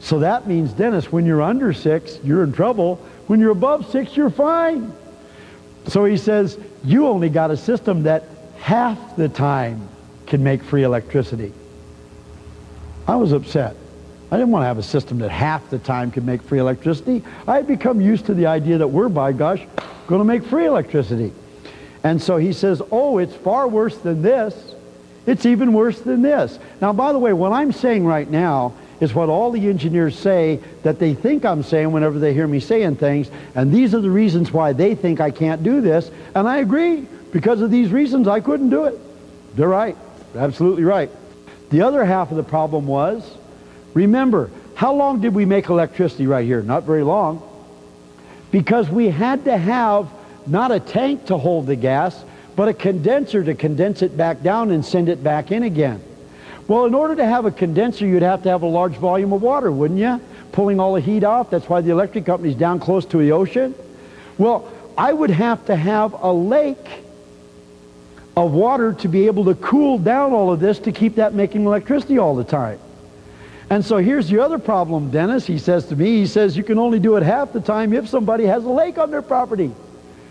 So that means, Dennis, when you're under 6, you're in trouble. When you're above 6, you're fine. So he says, you only got a system that half the time can make free electricity. I was upset. I didn't want to have a system that half the time could make free electricity. I had become used to the idea that we're, by gosh, going to make free electricity. And so he says, oh, it's far worse than this. It's even worse than this. Now, by the way, what I'm saying right now is what all the engineers say that they think I'm saying whenever they hear me saying things, and these are the reasons why they think I can't do this, and I agree. Because of these reasons, I couldn't do it. They're right. Absolutely right. The other half of the problem was, remember, how long did we make electricity right here? Not very long. Because we had to have not a tank to hold the gas, but a condenser to condense it back down and send it back in again. Well, in order to have a condenser, you'd have to have a large volume of water, wouldn't you? Pulling all the heat off. That's why the electric company's down close to the ocean. Well, I would have to have a lake of water to be able to cool down all of this to keep that making electricity all the time. And so here's the other problem, Dennis, he says to me, he says, you can only do it half the time if somebody has a lake on their property.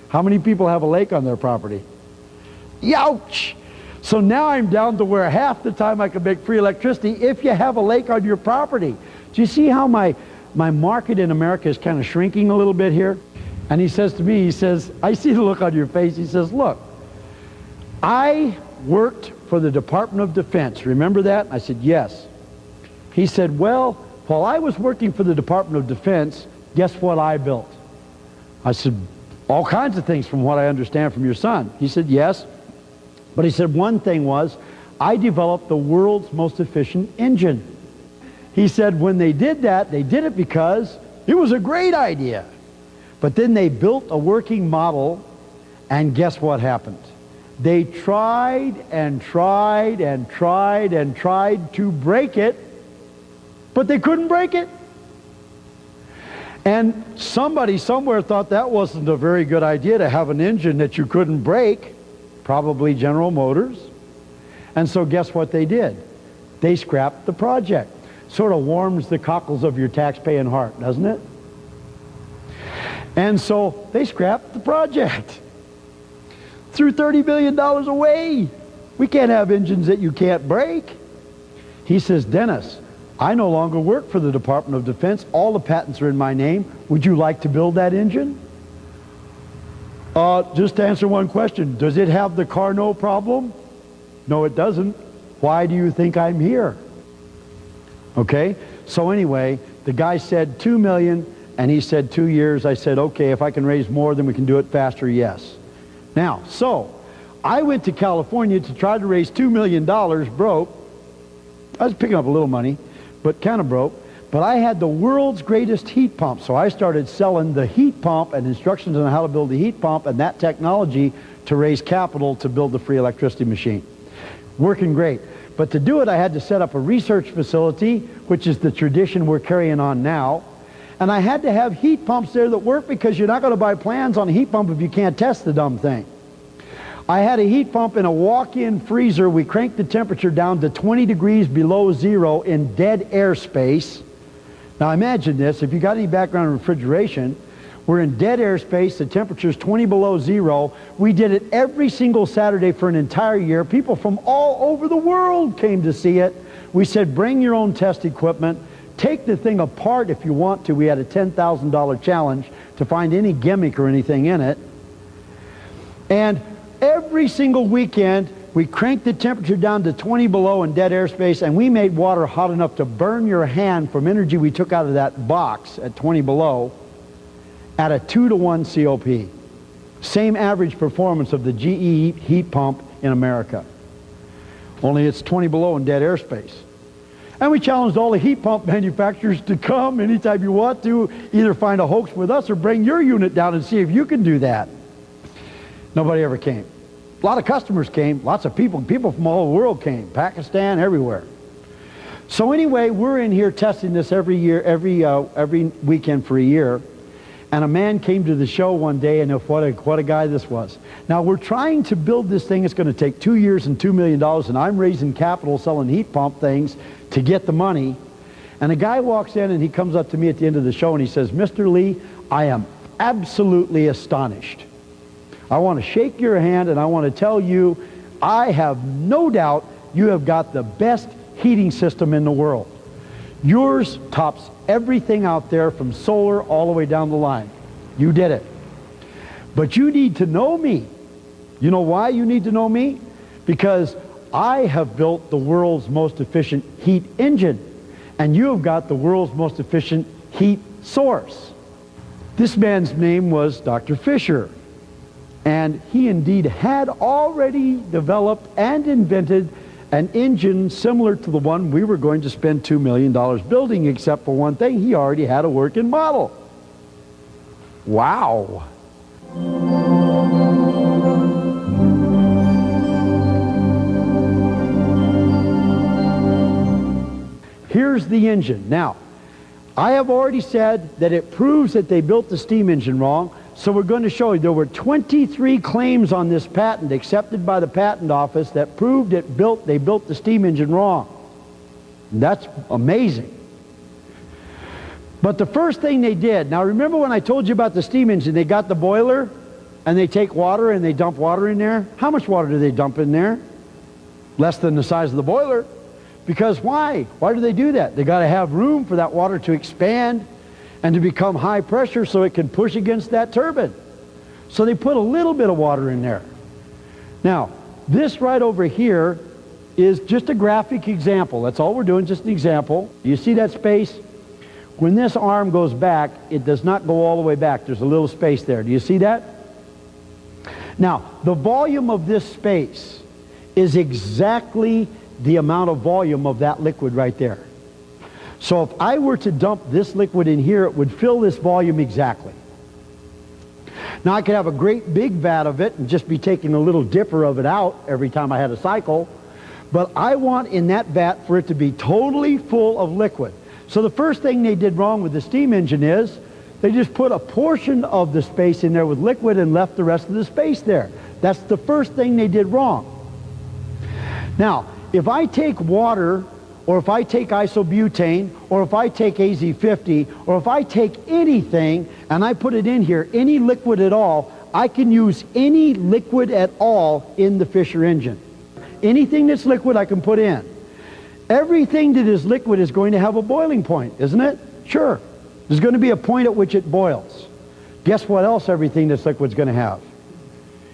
How many people have a lake on their property? Youch! So now I'm down to where half the time I can make free electricity if you have a lake on your property. Do you see how my market in America is kind of shrinking a little bit here? And he says to me, he says, I see the look on your face. He says, look, I worked for the Department of Defense. Remember that? I said, yes. He said, well, while I was working for the Department of Defense, guess what I built? I said, all kinds of things from what I understand from your son. He said, yes. But he said one thing was, I developed the world's most efficient engine. He said when they did that, they did it because it was a great idea. But then they built a working model, and guess what happened? They tried and tried and tried and tried to break it, but they couldn't break it. And somebody somewhere thought that wasn't a very good idea to have an engine that you couldn't break, probably General Motors. And so guess what they did? They scrapped the project. Sort of warms the cockles of your tax-paying heart, doesn't it? And so they scrapped the project. Threw $30 billion away. We can't have engines that you can't break. He says, Dennis, I no longer work for the Department of Defense. All the patents are in my name. Would you like to build that engine? Just to answer one question, does it have the Carnot problem? No, it doesn't. Why do you think I'm here? Okay, so anyway, the guy said $2 million, and he said 2 years. I said, okay, if I can raise more, then we can do it faster, yes. Now, so I went to California to try to raise $2 million, broke. I was picking up a little money, but kind of broke. But I had the world's greatest heat pump, so I started selling the heat pump and instructions on how to build the heat pump and that technology to raise capital to build the free electricity machine. Working great. But to do it, I had to set up a research facility, which is the tradition we're carrying on now. And I had to have heat pumps there that work, because you're not going to buy plans on a heat pump if you can't test the dumb thing. I had a heat pump in a walk-in freezer. We cranked the temperature down to 20 degrees below zero in dead airspace. Now imagine this, if you got any background in refrigeration, we're in dead airspace, the temperature's 20 below zero. We did it every single Saturday for an entire year. People from all over the world came to see it. We said, bring your own test equipment, take the thing apart if you want to. We had a $10,000 challenge to find any gimmick or anything in it. And every single weekend, we cranked the temperature down to 20 below in dead airspace, and we made water hot enough to burn your hand from energy we took out of that box at 20 below at a 2-to-1 COP. Same average performance of the GE heat pump in America. Only it's 20 below in dead airspace. And we challenged all the heat pump manufacturers to come anytime you want to, either find a hoax with us or bring your unit down and see if you can do that. Nobody ever came. A lot of customers came, lots of people from all over the world came, Pakistan, everywhere. So anyway, we're in here testing this every year, every weekend for a year. And a man came to the show one day, and what a guy this was. Now we're trying to build this thing. It's going to take 2 years and $2 million, and I'm raising capital selling heat pump things to get the money. And a guy walks in, and he comes up to me at the end of the show, and he says, Mr. Lee, I am absolutely astonished. I want to shake your hand, and I want to tell you, I have no doubt you have got the best heating system in the world. Yours tops everything out there from solar all the way down the line. You did it. But you need to know me. You know why you need to know me? Because I have built the world's most efficient heat engine, and you have got the world's most efficient heat source. This man's name was Dr. Fisher, and he indeed had already developed and invented an engine similar to the one we were going to spend $2 million building, except for one thing: he already had a working model. Wow. Here's the engine. Now, I have already said that it proves that they built the steam engine wrong, So we're going to show you there were 23 claims on this patent accepted by the patent office that proved they built the steam engine wrong. And that's amazing. But the first thing they did, now remember when I told you about the steam engine, they got the boiler and they take water and they dump water in there. How much water do they dump in there? Less than the size of the boiler. Because why? Why do they do that? They got to have room for that water to expand and to become high pressure so it can push against that turbine. So they put a little bit of water in there. Now, this right over here is just a graphic example. That's all we're doing, just an example. You see that space? When this arm goes back, it does not go all the way back. There's a little space there. Do you see that? Now, the volume of this space is exactly the amount of volume of that liquid right there. So if I were to dump this liquid in here, it would fill this volume exactly. Now I could have a great big vat of it and just be taking a little dipper of it out every time I had a cycle, but I want in that vat for it to be totally full of liquid. So the first thing they did wrong with the steam engine is they just put a portion of the space in there with liquid and left the rest of the space there. That's the first thing they did wrong. Now, if I take water, or if I take isobutane, or if I take AZ50, or if I take anything and I put it in here, any liquid at all, I can use any liquid at all in the Fisher engine. Anything that's liquid I can put in. Everything that is liquid is going to have a boiling point, isn't it? Sure. There's going to be a point at which it boils. Guess what else everything that's liquid is going to have?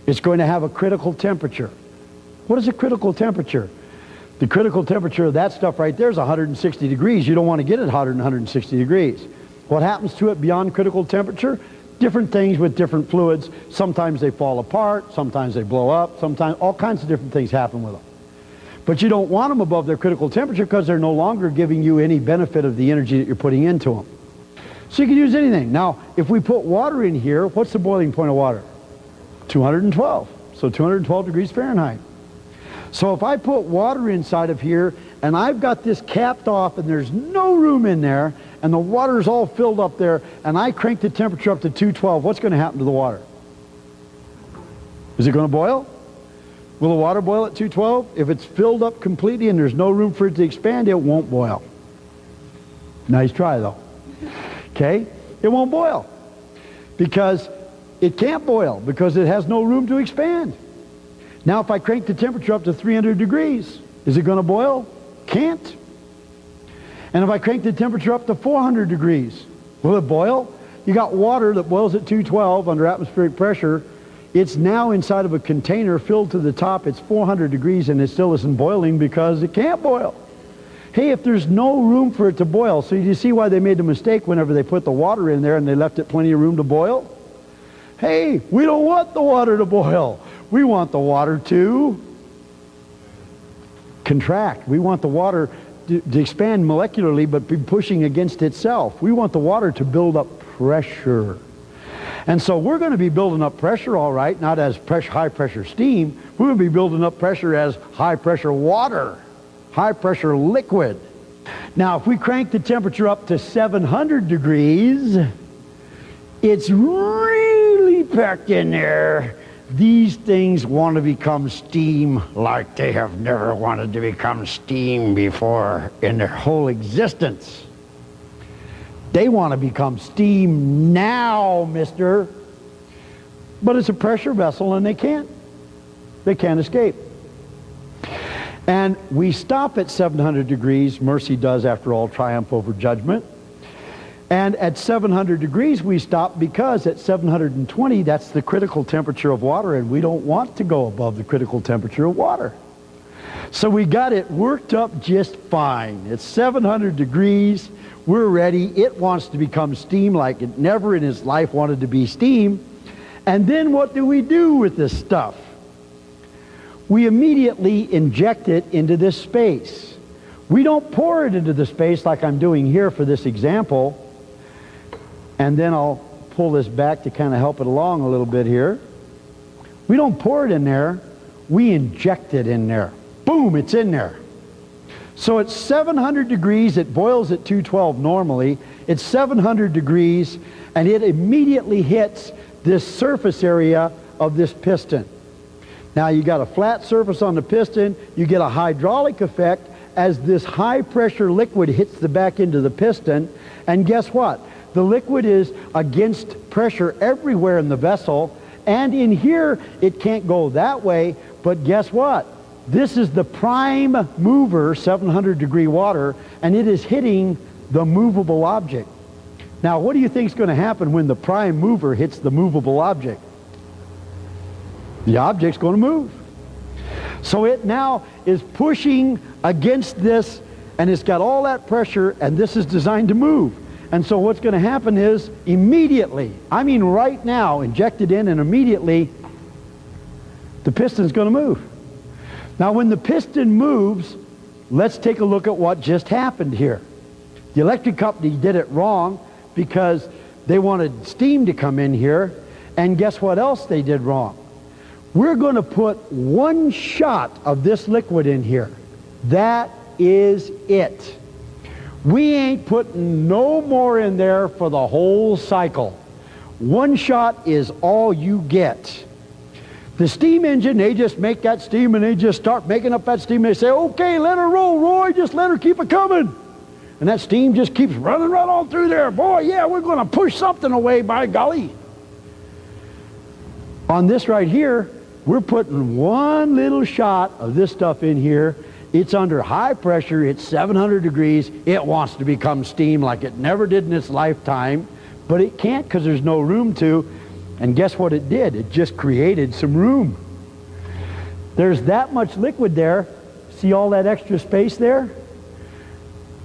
It's going to have a critical temperature. What is a critical temperature? The critical temperature of that stuff right there is 160 degrees. You don't want to get it hotter than 160 degrees. What happens to it beyond critical temperature? Different things with different fluids. Sometimes they fall apart, sometimes they blow up, sometimes all kinds of different things happen with them. But you don't want them above their critical temperature because they're no longer giving you any benefit of the energy that you're putting into them. So you can use anything. Now, if we put water in here, what's the boiling point of water? 212. So 212 degrees Fahrenheit. So if I put water inside of here and I've got this capped off and there's no room in there and the water's all filled up there and I crank the temperature up to 212, what's going to happen to the water? Is it going to boil? Will the water boil at 212? If it's filled up completely and there's no room for it to expand, it won't boil. Nice try though. Okay? It won't boil. Because it can't boil because it has no room to expand. Now if I crank the temperature up to 300 degrees, is it going to boil? Can't. And if I crank the temperature up to 400 degrees, will it boil? You got water that boils at 212 under atmospheric pressure. It's now inside of a container filled to the top. It's 400 degrees and it still isn't boiling because it can't boil. Hey, if there's no room for it to boil, so you see why they made the mistake whenever they put the water in there and they left it plenty of room to boil? Hey, we don't want the water to boil. We want the water to contract. We want the water to expand molecularly but be pushing against itself. We want the water to build up pressure. And so we're going to be building up pressure, all right, not as high pressure steam. We're going to be building up pressure as high pressure water, high pressure liquid. Now if we crank the temperature up to 700 degrees, it's really packed in there. These things want to become steam like they have never wanted to become steam before in their whole existence. They want to become steam now, mister. But it's a pressure vessel and they can't. They can't escape. And we stop at 700 degrees. Mercy does, after all, triumph over judgment. And at 700 degrees we stop because at 720 that's the critical temperature of water and we don't want to go above the critical temperature of water. So we got it worked up just fine. It's 700 degrees. We're ready. It wants to become steam like it never in its life wanted to be steam. And then what do we do with this stuff? We immediately inject it into this space. We don't pour it into the space like I'm doing here for this example. And then I'll pull this back to kind of help it along a little bit here. We don't pour it in there. We inject it in there. Boom, it's in there. So at 700 degrees, it boils at 212 normally. It's 700 degrees, and it immediately hits this surface area of this piston. Now you got a flat surface on the piston, you get a hydraulic effect as this high pressure liquid hits the back end of the piston, and guess what? The liquid is against pressure everywhere in the vessel, and in here it can't go that way, but guess what? This is the prime mover, 700 degree water, and it is hitting the movable object. Now what do you think is going to happen when the prime mover hits the movable object? The object's going to move. So it now is pushing against this, and it's got all that pressure, and this is designed to move. And so what's going to happen is immediately, I mean right now, injected in, and immediately the piston's going to move. Now when the piston moves, let's take a look at what just happened here. The electric company did it wrong because they wanted steam to come in here, and guess what else they did wrong? We're going to put one shot of this liquid in here. That is it. We ain't putting no more in there for the whole cycle. One shot is all you get. The steam engine, they just make that steam and they just start making up that steam. They say, okay, let her roll, Roy, just let her keep it coming. And that steam just keeps running right on through there. Boy, yeah, we're going to push something away, by golly. On this right here, we're putting one little shot of this stuff in here. It's under high pressure. It's 700 degrees. It wants to become steam like it never did in its lifetime, but it can't because there's no room to. And guess what it did? It just created some room. There's that much liquid there. See all that extra space there?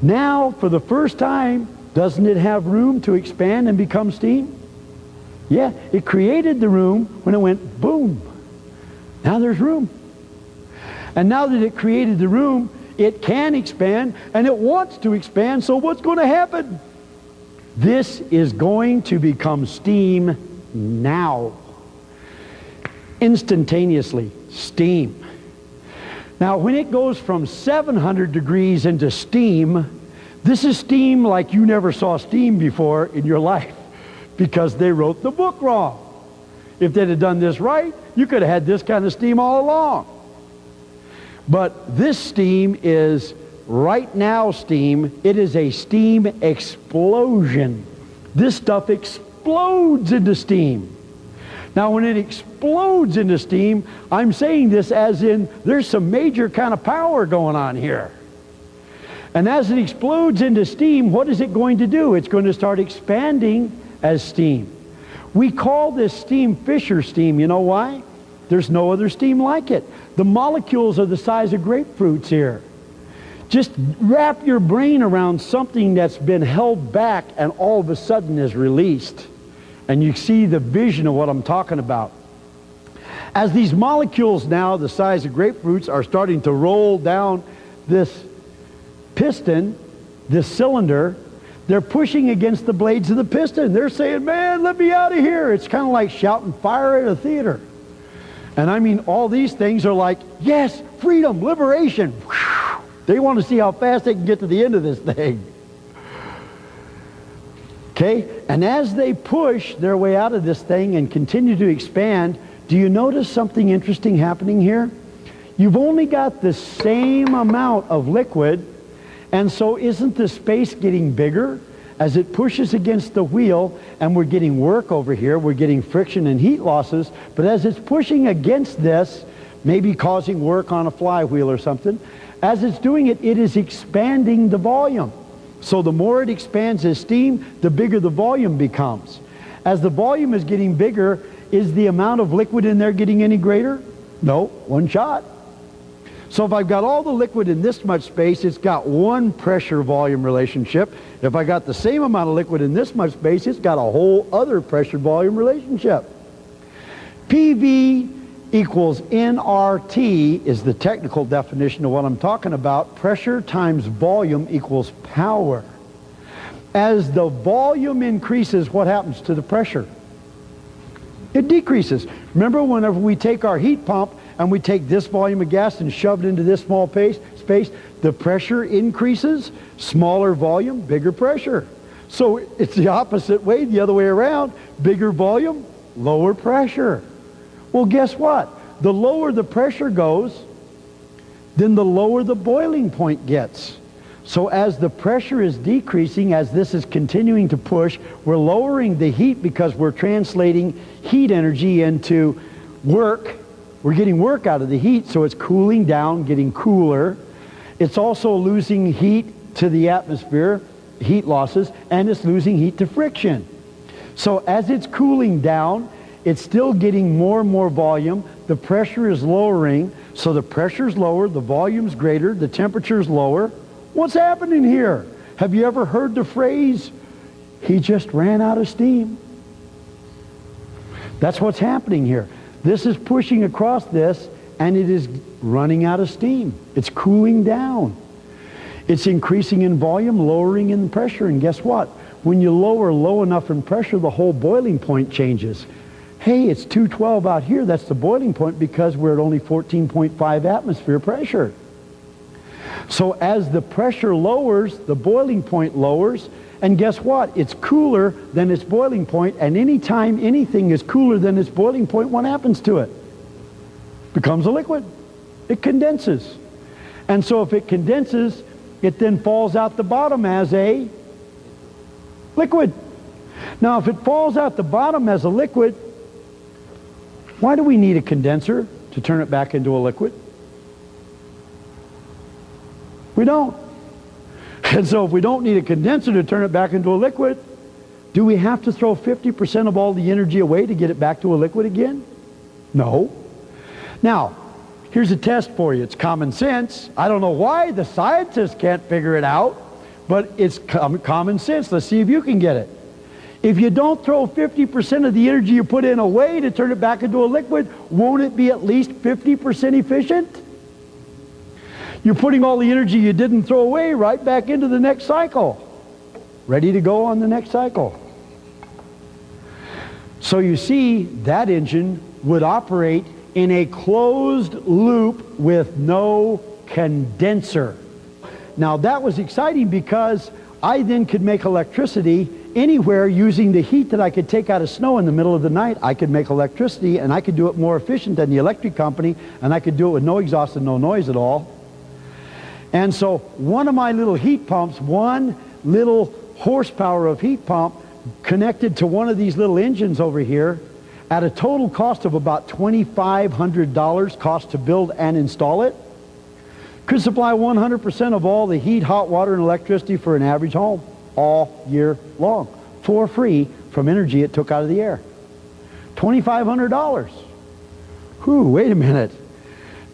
Now, for the first time, doesn't it have room to expand and become steam? Yeah, it created the room when it went boom. Now there's room. And now that it created the room, it can expand, and it wants to expand, so what's going to happen? This is going to become steam now. Instantaneously, steam. Now when it goes from 700 degrees into steam, this is steam like you never saw steam before in your life, because they wrote the book wrong. If they'd have done this right, you could have had this kind of steam all along. But this steam is right now steam. It is a steam explosion. This stuff explodes into steam. Now when it explodes into steam, I'm saying this as in there's some major kind of power going on here. And as it explodes into steam, what is it going to do? It's going to start expanding as steam. We call this steam Fisher steam. You know why? There's no other steam like it. The molecules are the size of grapefruits here. Just wrap your brain around something that's been held back and all of a sudden is released. And you see the vision of what I'm talking about. As these molecules now, the size of grapefruits, are starting to roll down this piston, this cylinder, they're pushing against the blades of the piston. They're saying, man, let me out of here. It's kind of like shouting fire at a theater. And I mean, all these things are like, yes, freedom, liberation. They want to see how fast they can get to the end of this thing. Okay? And as they push their way out of this thing and continue to expand, do you notice something interesting happening here? You've only got the same amount of liquid, and so isn't the space getting bigger as it pushes against the wheel? And we're getting work over here, we're getting friction and heat losses, but as it's pushing against this, maybe causing work on a flywheel or something, as it's doing it, it is expanding the volume. So the more it expands as steam, the bigger the volume becomes. As the volume is getting bigger, is the amount of liquid in there getting any greater? No, one shot. So if I've got all the liquid in this much space, it's got one pressure-volume relationship. If I got the same amount of liquid in this much space, it's got a whole other pressure-volume relationship. PV equals nRT is the technical definition of what I'm talking about. Pressure times volume equals power. As the volume increases, what happens to the pressure? It decreases. Remember, whenever we take our heat pump and we take this volume of gas and shove it into this small space, the pressure increases. Smaller volume, bigger pressure. So it's the opposite way, the other way around. Bigger volume, Lower pressure. Well, guess what? The lower the pressure goes, then the lower the boiling point gets. So as the pressure is decreasing, as this is continuing to push, we're lowering the heat because we're translating heat energy into work. We're getting work out of the heat, so it's cooling down, getting cooler. It's also losing heat to the atmosphere, heat losses, and it's losing heat to friction. So as it's cooling down, it's still getting more and more volume. The pressure is lowering, so the pressure's lower, the volume's greater, the temperature's lower. What's happening here? Have you ever heard the phrase, he just ran out of steam? That's what's happening here. This is pushing across this, and it is running out of steam. It's cooling down. It's increasing in volume, lowering in pressure, and guess what? When you lower low enough in pressure, the whole boiling point changes. Hey, it's 212 out here. That's the boiling point because we're at only 14.5 atmosphere pressure. So as the pressure lowers, the boiling point lowers, and guess what? It's cooler than its boiling point, and anytime anything is cooler than its boiling point, what happens to it? Becomes a liquid. It condenses. And so if it condenses, it then falls out the bottom as a liquid. Now if it falls out the bottom as a liquid, why do we need a condenser to turn it back into a liquid? We don't. And so if we don't need a condenser to turn it back into a liquid, do we have to throw 50% of all the energy away to get it back to a liquid again? No. Now, here's a test for you. It's common sense. I don't know why the scientists can't figure it out, but it's common sense. Let's see if you can get it. If you don't throw 50% of the energy you put in away to turn it back into a liquid, won't it be at least 50% efficient? You're putting all the energy you didn't throw away right back into the next cycle. Ready to go on the next cycle. So you see, that engine would operate in a closed loop with no condenser. Now that was exciting because I then could make electricity anywhere using the heat that I could take out of snow in the middle of the night. I could make electricity, and I could do it more efficient than the electric company, and I could do it with no exhaust and no noise at all. And so one of my little heat pumps, one little horsepower of heat pump connected to one of these little engines over here at a total cost of about $2,500 cost to build and install it, could supply 100% of all the heat, hot water, and electricity for an average home all year long for free from energy it took out of the air. $2,500. Whew, wait a minute.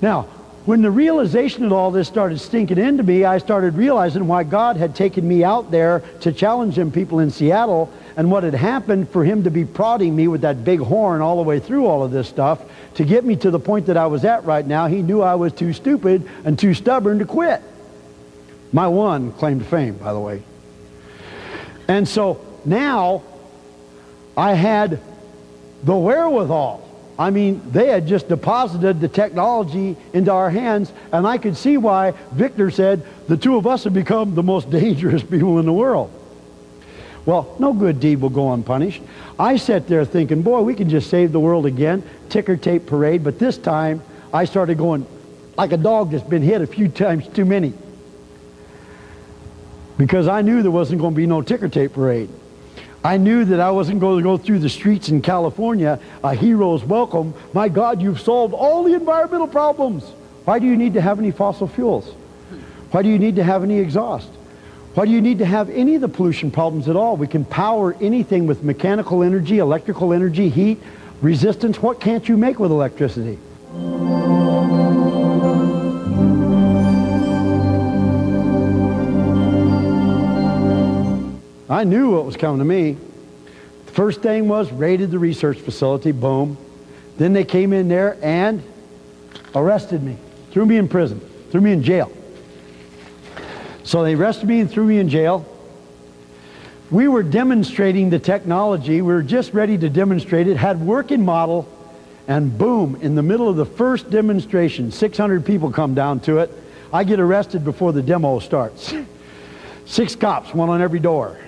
Now, when the realization of all this started stinking into me, I started realizing why God had taken me out there to challenge them people in Seattle, and what had happened for him to be prodding me with that big horn all the way through all of this stuff to get me to the point that I was at right now. He knew I was too stupid and too stubborn to quit. My one claim to fame, by the way. And so now I had the wherewithal. I mean, they had just deposited the technology into our hands, and I could see why Victor said the two of us have become the most dangerous people in the world. Well, no good deed will go unpunished. I sat there thinking, boy, we can just save the world again, ticker tape parade, but this time I started going like a dog that's been hit a few times too many. Because I knew there wasn't going to be no ticker tape parade. I knew that I wasn't going to go through the streets in California, a hero's welcome. My God, you've solved all the environmental problems. Why do you need to have any fossil fuels? Why do you need to have any exhaust? Why do you need to have any of the pollution problems at all? We can power anything with mechanical energy, electrical energy, heat, resistance. What can't you make with electricity? I knew what was coming to me. The first thing was raided the research facility, boom. Then they came in there and arrested me, threw me in prison, threw me in jail. So they arrested me and threw me in jail. We were demonstrating the technology. We were just ready to demonstrate it, had working model, and boom, in the middle of the first demonstration, 600 people come down to it. I get arrested before the demo starts. 6 cops, one on every door.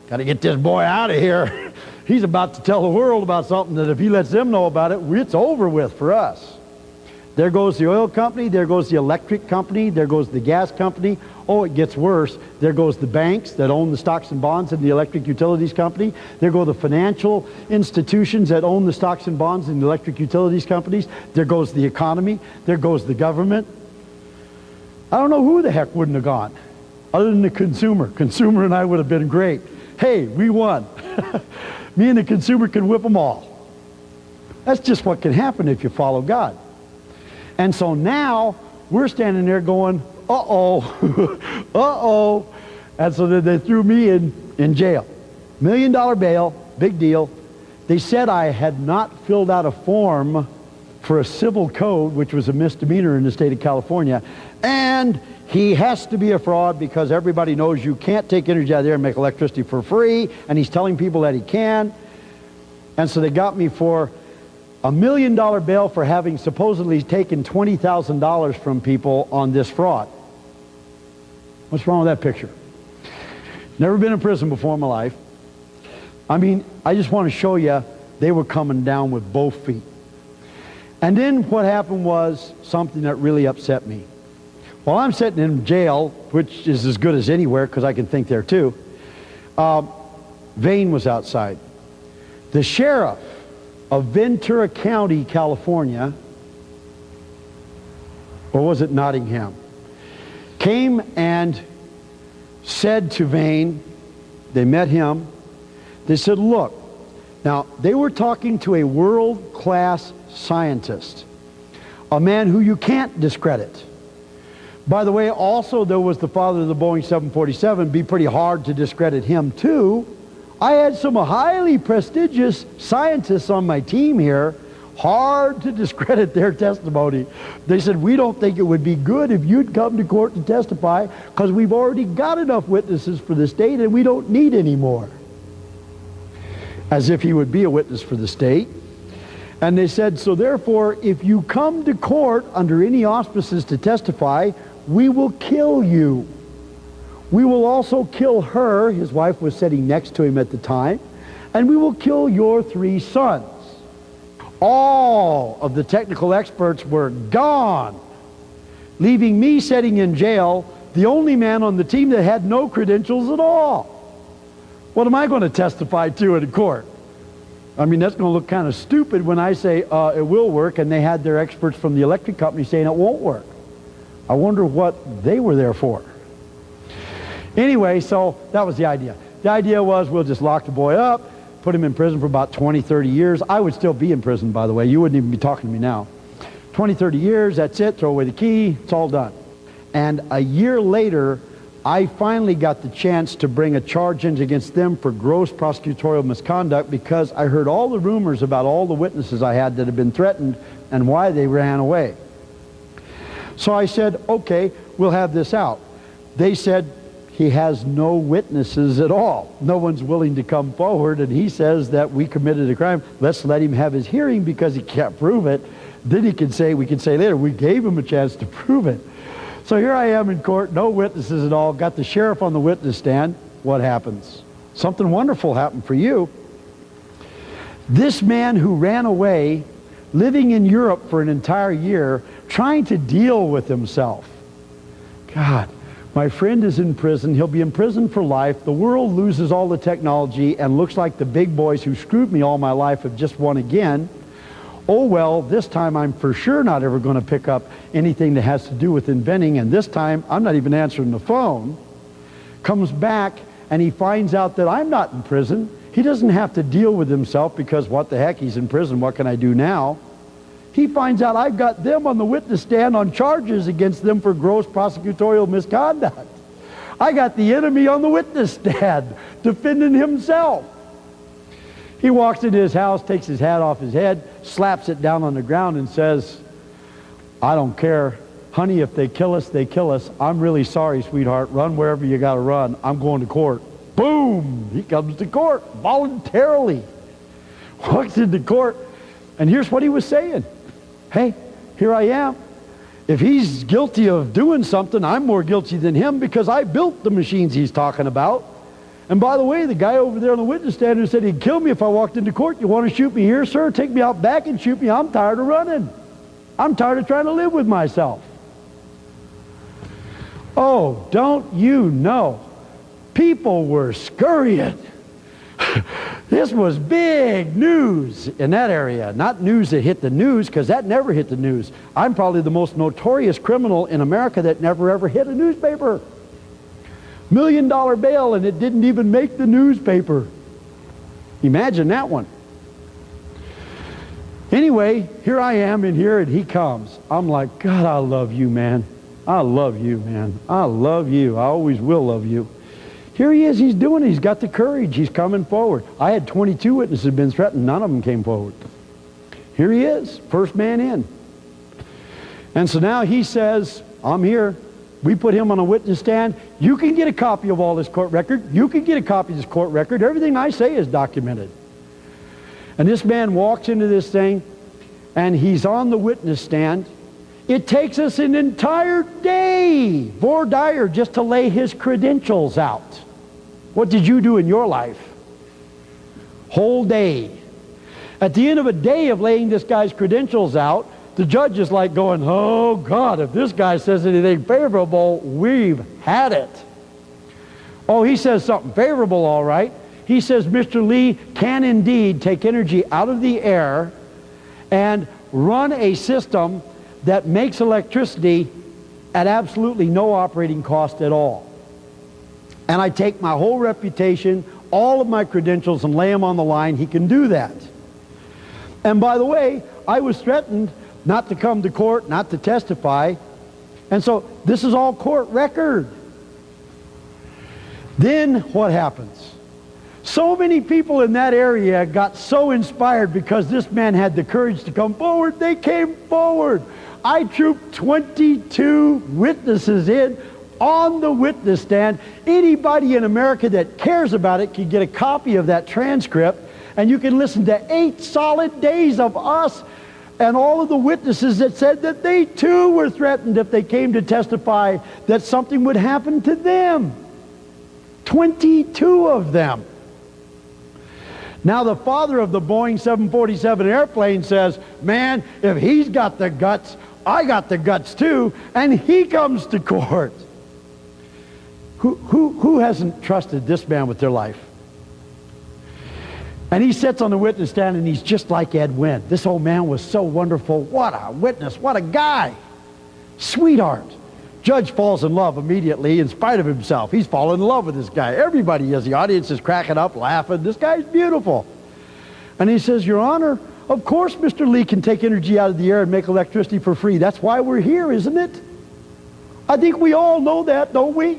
Got to get this boy out of here. He's about to tell the world about something that if he lets them know about it, it's over with for us. There goes the oil company, there goes the electric company, there goes the gas company. Oh, it gets worse. There goes the banks that own the stocks and bonds in the electric utilities company. There go the financial institutions that own the stocks and bonds in the electric utilities companies. There goes the economy. There goes the government. I don't know who the heck wouldn't have gone, other than the consumer. Consumer and I would have been great. Hey, we won. Me and the consumer can whip them all. That's just what can happen if you follow God. And so now we're standing there going, uh-oh, uh-oh. And so they threw me in jail. $1 million bail, big deal. They said I had not filled out a form for a civil code, which was a misdemeanor in the state of California. And he has to be a fraud because everybody knows you can't take energy out of there and make electricity for free. And he's telling people that he can. And so they got me for $1 million bail for having supposedly taken $20,000 from people on this fraud. What's wrong with that picture? Never been in prison before in my life. I mean, I just want to show you they were coming down with both feet. And then what happened was something that really upset me. While I'm sitting in jail, which is as good as anywhere because I can think there too, Vane was outside. The sheriff of Ventura County, California, or was it Nottingham, came and said to Vane, they met him, they said, look, now they were talking to a world-class scientist, a man who you can't discredit. By the way, also there was the father of the Boeing 747, be pretty hard to discredit him too. I had some highly prestigious scientists on my team here, hard to discredit their testimony. They said, we don't think it would be good if you'd come to court to testify because we've already got enough witnesses for the state and we don't need any more. As if he would be a witness for the state. And they said, so therefore, if you come to court under any auspices to testify, we will kill you. We will also kill her, his wife was sitting next to him at the time, and we will kill your 3 sons. All of the technical experts were gone, leaving me sitting in jail, the only man on the team that had no credentials at all. What am I going to testify to in court? I mean, that's going to look kind of stupid when I say it will work, and they had their experts from the electric company saying it won't work. I wonder what they were there for. Anyway, so that was the idea. The idea was we'll just lock the boy up, put him in prison for about 20, 30 years. I would still be in prison, by the way. You wouldn't even be talking to me now. 20, 30 years, that's it. Throw away the key. It's all done. And a year later, I finally got the chance to bring a charge in against them for gross prosecutorial misconduct because I heard all the rumors about all the witnesses I had that had been threatened and why they ran away. So I said, okay, we'll have this out. They said, he has no witnesses at all. No one's willing to come forward, and he says that we committed a crime. Let's let him have his hearing because he can't prove it. Then he can say, we can say later, we gave him a chance to prove it. So here I am in court, no witnesses at all, got the sheriff on the witness stand. What happens? Something wonderful happened for you. This man who ran away, living in Europe for an entire year, trying to deal with himself. God. My friend is in prison. He'll be in prison for life. The world loses all the technology and looks like the big boys who screwed me all my life have just won again. Oh well, this time I'm for sure not ever going to pick up anything that has to do with inventing, and this time I'm not even answering the phone. Comes back and he finds out that I'm not in prison. He doesn't have to deal with himself because what the heck, he's in prison. What can I do now? He finds out I've got them on the witness stand on charges against them for gross prosecutorial misconduct. I got the enemy on the witness stand defending himself. He walks into his house, takes his hat off his head, slaps it down on the ground and says, I don't care. Honey, if they kill us, they kill us. I'm really sorry, sweetheart. Run wherever you got to run. I'm going to court. Boom! He comes to court voluntarily. Walks into court, and here's what he was saying. Hey, here I am. If he's guilty of doing something, I'm more guilty than him because I built the machines he's talking about. And by the way, the guy over there on the witness stand who said he'd kill me if I walked into court, you want to shoot me here, sir? Take me out back and shoot me. I'm tired of running. I'm tired of trying to live with myself. Oh, don't you know? People were scurrying. This was big news in that area. Not news that hit the news, because that never hit the news. I'm probably the most notorious criminal in America that never ever hit a newspaper. $1 million bail, and it didn't even make the newspaper. Imagine that one. Anyway, here I am in here, and he comes. I'm like, God, I love you, man. I love you, man. I love you. I always will love you. Here he is. He's doing it. He's got the courage. He's coming forward. I had 22 witnesses been threatened. None of them came forward. Here he is, first man in. And so now he says, I'm here. We put him on a witness stand. You can get a copy of all this court record. You can get a copy of this court record. Everything I say is documented. And this man walks into this thing, and he's on the witness stand. It takes us an entire day, voir dire, just to lay his credentials out. What did you do in your life? Whole day. At the end of a day of laying this guy's credentials out, the judge is like going, oh God, if this guy says anything favorable, we've had it. Oh, he says something favorable, all right. He says Mr. Lee can indeed take energy out of the air and run a system that makes electricity at absolutely no operating cost at all. And I take my whole reputation, all of my credentials, and lay them on the line. He can do that. And by the way, I was threatened not to come to court, not to testify. And so this is all court record. Then what happens? So many people in that area got so inspired because this man had the courage to come forward. They came forward. I trooped 22 witnesses in on the witness stand. Anybody in America that cares about it can get a copy of that transcript, and you can listen to 8 solid days of us and all of the witnesses that said that they too were threatened if they came to testify that something would happen to them. 22 of them. Now the father of the Boeing 747 airplane says, man, if he's got the guts, I got the guts too, and he comes to court. Who hasn't trusted this man with their life? And he sits on the witness stand, and he's just like Ed Wynn. This old man was so wonderful. What a witness. What a guy. Sweetheart. Judge falls in love immediately in spite of himself. He's fallen in love with this guy. Everybody is. The audience is cracking up, laughing. This guy's beautiful. And he says, Your Honor, of course Mr. Lee can take energy out of the air and make electricity for free. That's why we're here, isn't it? I think we all know that, don't we?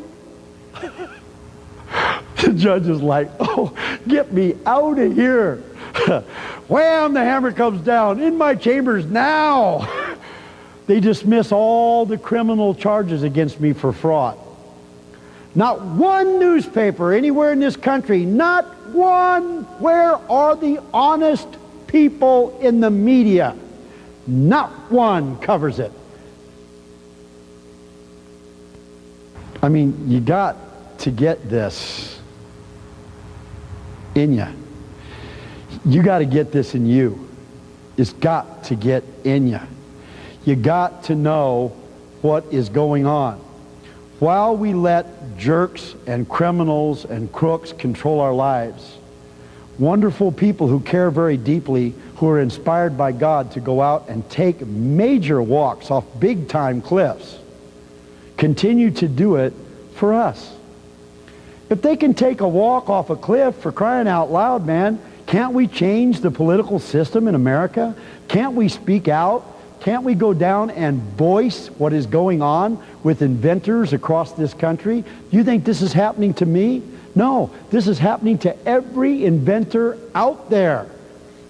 The judge is like, oh, get me out of here. Wham, the hammer comes down. In my chambers now. They dismiss all the criminal charges against me for fraud. Not one newspaper anywhere in this country, not one. Where are the honest people in the media? Not one covers it. I mean, you got to get this in you. You got to get this in you. It's got to get in you. You got to know what is going on. While we let jerks and criminals and crooks control our lives, wonderful people who care very deeply, who are inspired by God to go out and take major walks off big-time cliffs, continue to do it for us. If they can take a walk off a cliff, for crying out loud, man, can't we change the political system in America? Can't we speak out? Can't we go down and voice what is going on with inventors across this country? Do you think this is happening to me? No, this is happening to every inventor out there.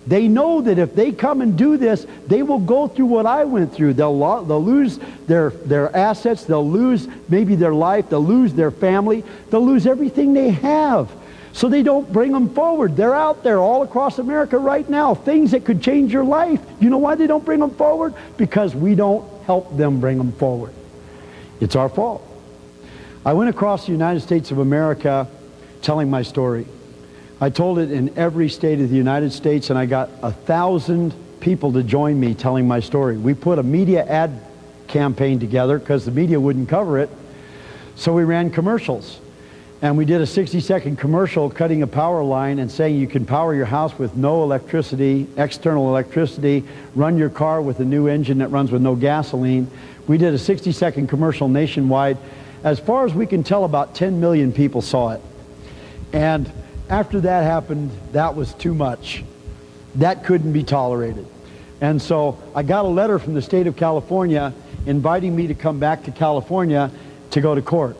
They know that if they come and do this, they will go through what I went through. They'll lose their assets, they'll lose maybe their life, they'll lose their family, they'll lose everything they have. So they don't bring them forward. They're out there all across America right now, things that could change your life. You know why they don't bring them forward? Because we don't help them bring them forward. It's our fault. I went across the United States of America telling my story. I told it in every state of the United States, and I got 1,000 people to join me telling my story. We put a media ad campaign together because the media wouldn't cover it, so we ran commercials. And we did a 60-second commercial cutting a power line and saying you can power your house with no electricity, external electricity, run your car with a new engine that runs with no gasoline. We did a 60-second commercial nationwide. As far as we can tell, about 10 million people saw it. And after that happened, that was too much. That couldn't be tolerated. And so I got a letter from the state of California inviting me to come back to California to go to court.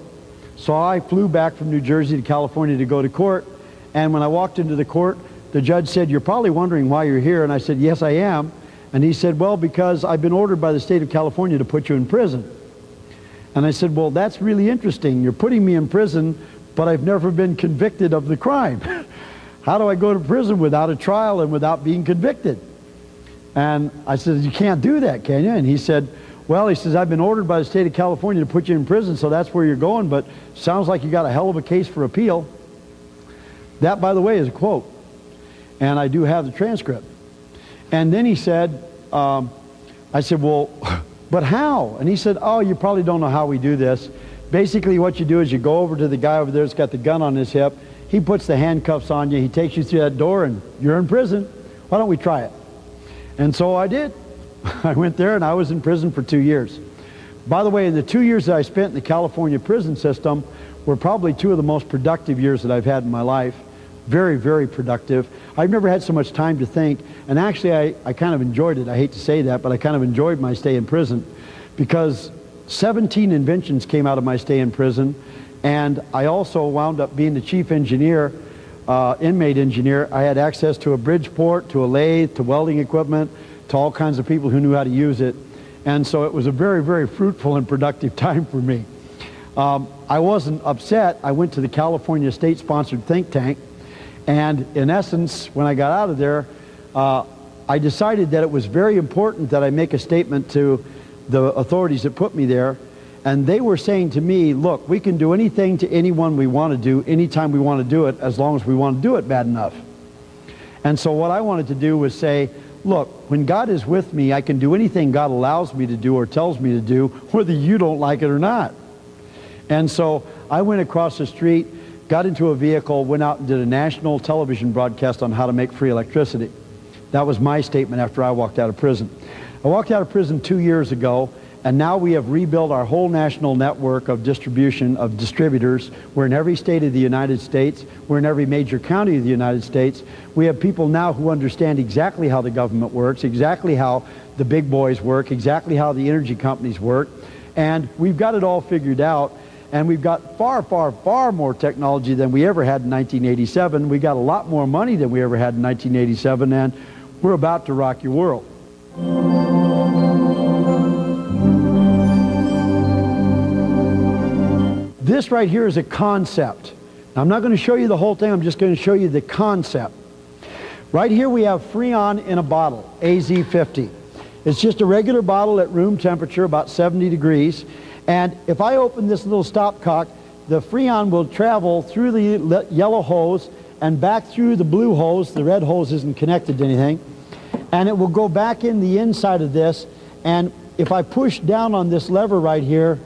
So I flew back from New Jersey to California to go to court, and when I walked into the court, the judge said, "You're probably wondering why you're here," and I said, "Yes, I am." And he said, "Well, because I've been ordered by the state of California to put you in prison." And I said, "Well, that's really interesting. You're putting me in prison, but I've never been convicted of the crime. How do I go to prison without a trial and without being convicted?" And I said, "You can't do that, can you?" And he said, "Well," he says, "I've been ordered by the state of California to put you in prison, so that's where you're going, but sounds like you got a hell of a case for appeal." That, by the way, is a quote, and I do have the transcript. And then he said, I said, "Well, but how?" And he said, "Oh, you probably don't know how we do this. Basically, what you do is you go over to the guy over there that's got the gun on his hip. He puts the handcuffs on you. He takes you through that door, and you're in prison. Why don't we try it?" And so I did. I went there, and I was in prison for 2 years. By the way, the 2 years that I spent in the California prison system were probably two of the most productive years that I've had in my life. Very, very productive. I've never had so much time to think, and actually I kind of enjoyed it. I hate to say that, but I kind of enjoyed my stay in prison because 17 inventions came out of my stay in prison, and I also wound up being the chief engineer, inmate engineer. I had access to a Bridgeport, to a lathe, to welding equipment, to all kinds of people who knew how to use it. And so it was a very, very fruitful and productive time for me. I wasn't upset. I went to the California state-sponsored think tank, and in essence, when I got out of there, I decided that it was very important that I make a statement to the authorities that put me there. And they were saying to me, "Look, we can do anything to anyone we want to do, anytime we want to do it, as long as we want to do it bad enough." And so what I wanted to do was say, "Look, when God is with me, I can do anything God allows me to do or tells me to do, whether you don't like it or not." And so I went across the street, got into a vehicle, went out and did a national television broadcast on how to make free electricity. That was my statement after I walked out of prison. I walked out of prison 2 years ago, and now we have rebuilt our whole national network of distribution of distributors. We're in every state of the United States. We're in every major county of the United States. We have people now who understand exactly how the government works, exactly how the big boys work, exactly how the energy companies work. And we've got it all figured out. And we've got far, far, far more technology than we ever had in 1987. We got a lot more money than we ever had in 1987. And we're about to rock your world. This right here is a concept. Now, I'm not going to show you the whole thing. I'm just going to show you the concept. Right here we have Freon in a bottle, AZ50. It's just a regular bottle at room temperature, about 70 degrees. And if I open this little stopcock, the Freon will travel through the yellow hose and back through the blue hose. The red hose isn't connected to anything. And it will go back in the inside of this. And if I push down on this lever right here,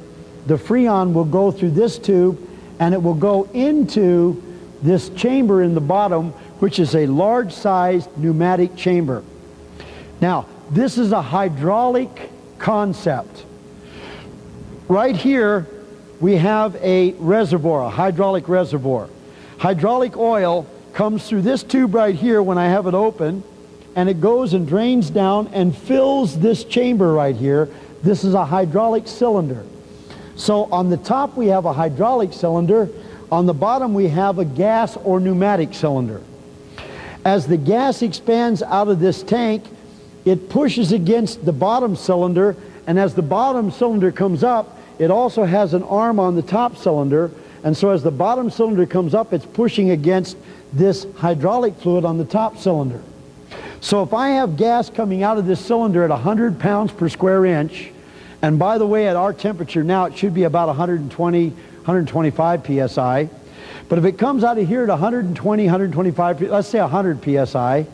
the Freon will go through this tube, and it will go into this chamber in the bottom, which is a large-sized pneumatic chamber. Now, this is a hydraulic concept. Right here, we have a reservoir, a hydraulic reservoir. Hydraulic oil comes through this tube right here when I have it open, and it goes and drains down and fills this chamber right here. This is a hydraulic cylinder. So on the top we have a hydraulic cylinder. On the bottom we have a gas or pneumatic cylinder. As the gas expands out of this tank, it pushes against the bottom cylinder, and as the bottom cylinder comes up, it also has an arm on the top cylinder, and so as the bottom cylinder comes up, it's pushing against this hydraulic fluid on the top cylinder. So if I have gas coming out of this cylinder at 100 pounds per square inch, and by the way, at our temperature now, it should be about 120, 125 psi. But if it comes out of here at 120, 125, let's say 100 psi,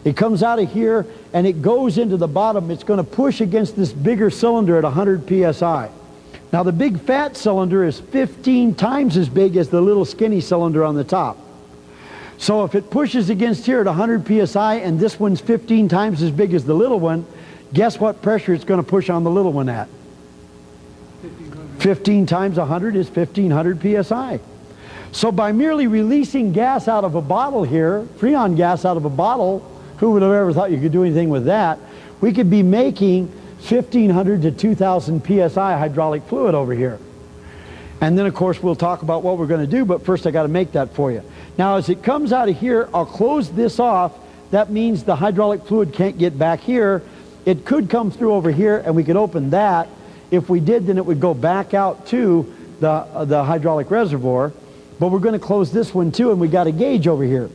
it comes out of here and it goes into the bottom, it's going to push against this bigger cylinder at 100 psi. Now the big fat cylinder is 15 times as big as the little skinny cylinder on the top. So if it pushes against here at 100 psi and this one's 15 times as big as the little one, guess what pressure it's going to push on the little one at? 15 times 100 is 1500 psi. So by merely releasing gas out of a bottle here, Freon gas out of a bottle, who would have ever thought you could do anything with that? We could be making 1500 to 2000 psi hydraulic fluid over here. And then of course we'll talk about what we're going to do, but first I got to make that for you. Now as it comes out of here, I'll close this off. That means the hydraulic fluid can't get back here. It could come through over here and we could open that. If we did, then it would go back out to the hydraulic reservoir. But we're going to close this one too, and we got a gauge over here.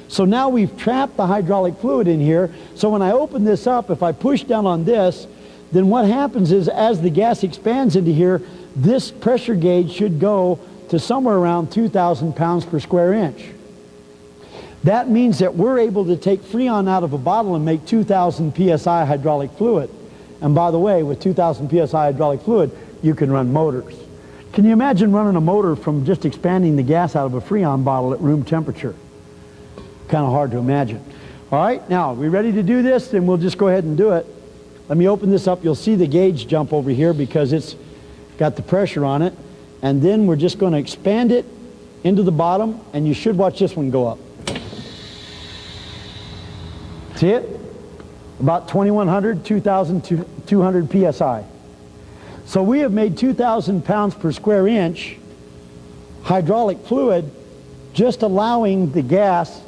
So now we've trapped the hydraulic fluid in here. So when I open this up, if I push down on this, then what happens is as the gas expands into here, this pressure gauge should go to somewhere around 2,000 pounds per square inch. That means that we're able to take Freon out of a bottle and make 2,000 psi hydraulic fluid. And by the way, with 2,000 psi hydraulic fluid, you can run motors. Can you imagine running a motor from just expanding the gas out of a Freon bottle at room temperature? Kind of hard to imagine. All right, now, we ready to do this? Then we'll just go ahead and do it. Let me open this up. You'll see the gauge jump over here because it's got the pressure on it. And then we're just going to expand it into the bottom, and you should watch this one go up. See it? About 2100, 2200 psi. So we have made 2,000 pounds per square inch hydraulic fluid just allowing the gas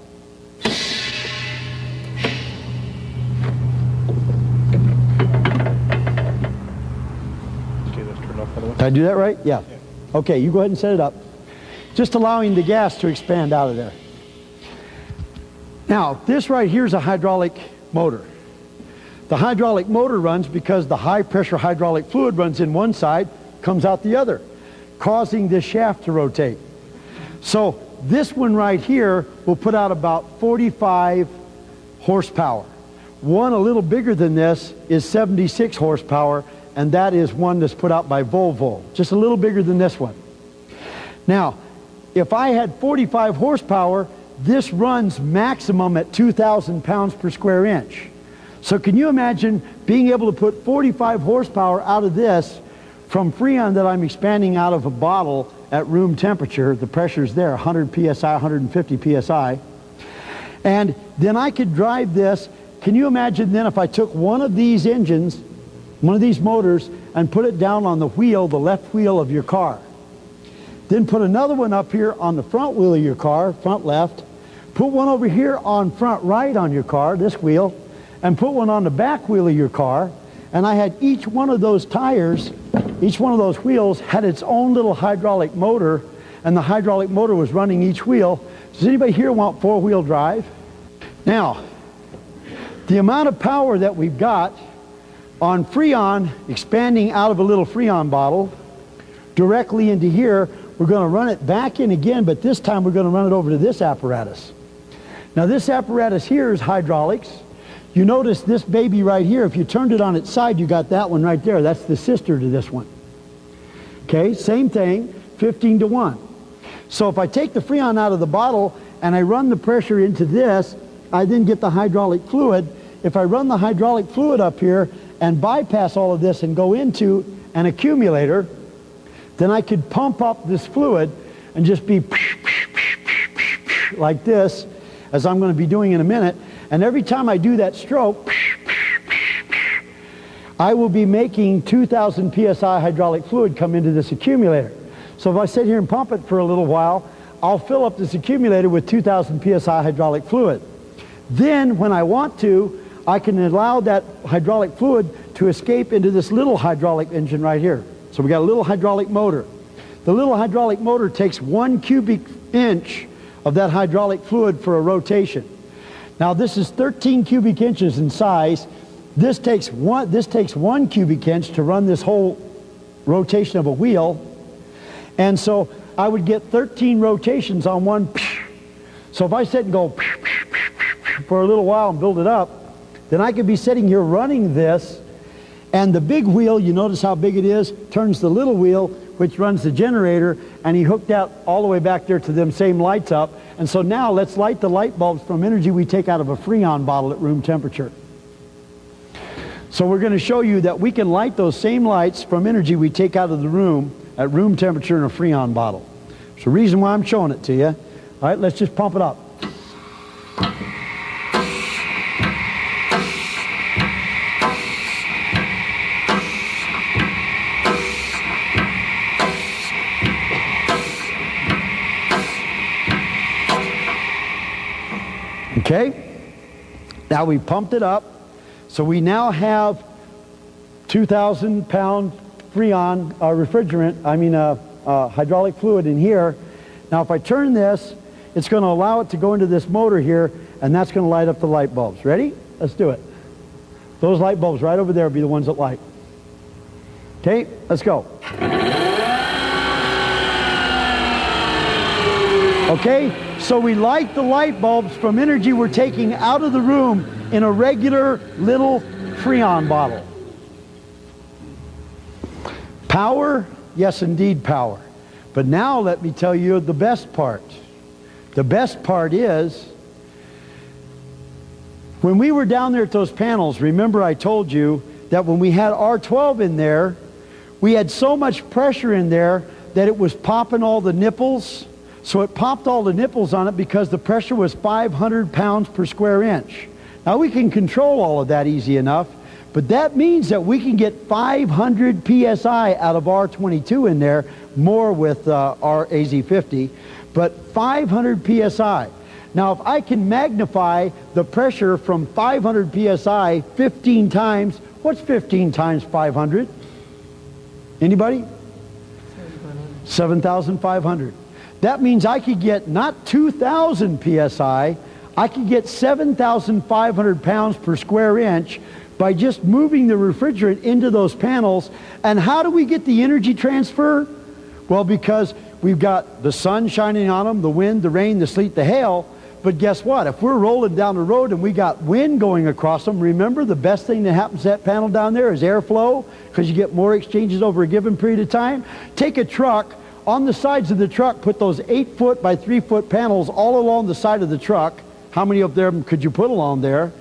Did I do that right? Yeah. Okay, you go ahead and set it up. Just allowing the gas to expand out of there. Now, this right here is a hydraulic motor. The hydraulic motor runs because the high pressure hydraulic fluid runs in one side, comes out the other, causing this shaft to rotate. So this one right here will put out about 45 horsepower. One a little bigger than this is 76 horsepower, and that is one that's put out by Volvo, just a little bigger than this one. Now, if I had 45 horsepower, this runs maximum at 2,000 pounds per square inch. So can you imagine being able to put 45 horsepower out of this from Freon that I'm expanding out of a bottle at room temperature? The pressure's there, 100 psi, 150 psi. And then I could drive this. Can you imagine then if I took one of these engines, one of these motors, and put it down on the wheel, the left wheel of your car? Then put another one up here on the front wheel of your car, front left. Put one over here on front right on your car, this wheel, and put one on the back wheel of your car. And I had each one of those tires, each one of those wheels had its own little hydraulic motor, and the hydraulic motor was running each wheel. Does anybody here want four-wheel drive? Now, the amount of power that we've got on Freon expanding out of a little Freon bottle directly into here, we're going to run it back in again, but this time we're going to run it over to this apparatus. Now this apparatus here is hydraulics. You notice this baby right here, if you turned it on its side, you got that one right there. That's the sister to this one. Okay, same thing, 15 to 1. So if I take the Freon out of the bottle and I run the pressure into this, I then get the hydraulic fluid. If I run the hydraulic fluid up here and bypass all of this and go into an accumulator, then I could pump up this fluid and just be like this, as I'm going to be doing in a minute. And every time I do that stroke, I will be making 2,000 psi hydraulic fluid come into this accumulator. So if I sit here and pump it for a little while, I'll fill up this accumulator with 2,000 psi hydraulic fluid. Then when I want to, I can allow that hydraulic fluid to escape into this little hydraulic engine right here. So we got a little hydraulic motor. The little hydraulic motor takes 1 cubic inch of that hydraulic fluid for a rotation. Now this is 13 cubic inches in size. This takes one cubic inch to run this whole rotation of a wheel. And so I would get 13 rotations on one. So if I sit and go for a little while and build it up, then I could be sitting here running this, and the big wheel, you notice how big it is, turns the little wheel, which runs the generator, and he hooked out all the way back there to them same lights up. And so now let's light the light bulbs from energy we take out of a Freon bottle at room temperature. So we're going to show you that we can light those same lights from energy we take out of the room at room temperature in a Freon bottle. It's the reason why I'm showing it to you. All right, let's just pump it up. Okay, now we pumped it up, so we now have 2,000 pound Freon hydraulic fluid in here. Now if I turn this, it's going to allow it to go into this motor here, and that's going to light up the light bulbs. Ready? Let's do it. Those light bulbs right over there will be the ones that light. Okay, let's go. Okay, so we light the light bulbs from energy we're taking out of the room in a regular little Freon bottle. Power? Yes, indeed, power. But now let me tell you the best part. The best part is, when we were down there at those panels, remember I told you that when we had R12 in there, we had so much pressure in there that it was popping all the nipples. So it popped all the nipples on it because the pressure was 500 pounds per square inch. Now we can control all of that easy enough, but that means that we can get 500 PSI out of R22 in there, more with our AZ50, but 500 PSI. Now if I can magnify the pressure from 500 PSI 15 times, what's 15 times 500? Anybody? 7,500. That means I could get not 2,000 PSI, I could get 7,500 pounds per square inch by just moving the refrigerant into those panels. And how do we get the energy transfer? Well, because we've got the sun shining on them, the wind, the rain, the sleet, the hail. But guess what? If we're rolling down the road and we got wind going across them, remember the best thing that happens to that panel down there is airflow, because you get more exchanges over a given period of time. Take a truck. On the sides of the truck, put those 8-foot by 3-foot panels all along the side of the truck. How many of them could you put along there?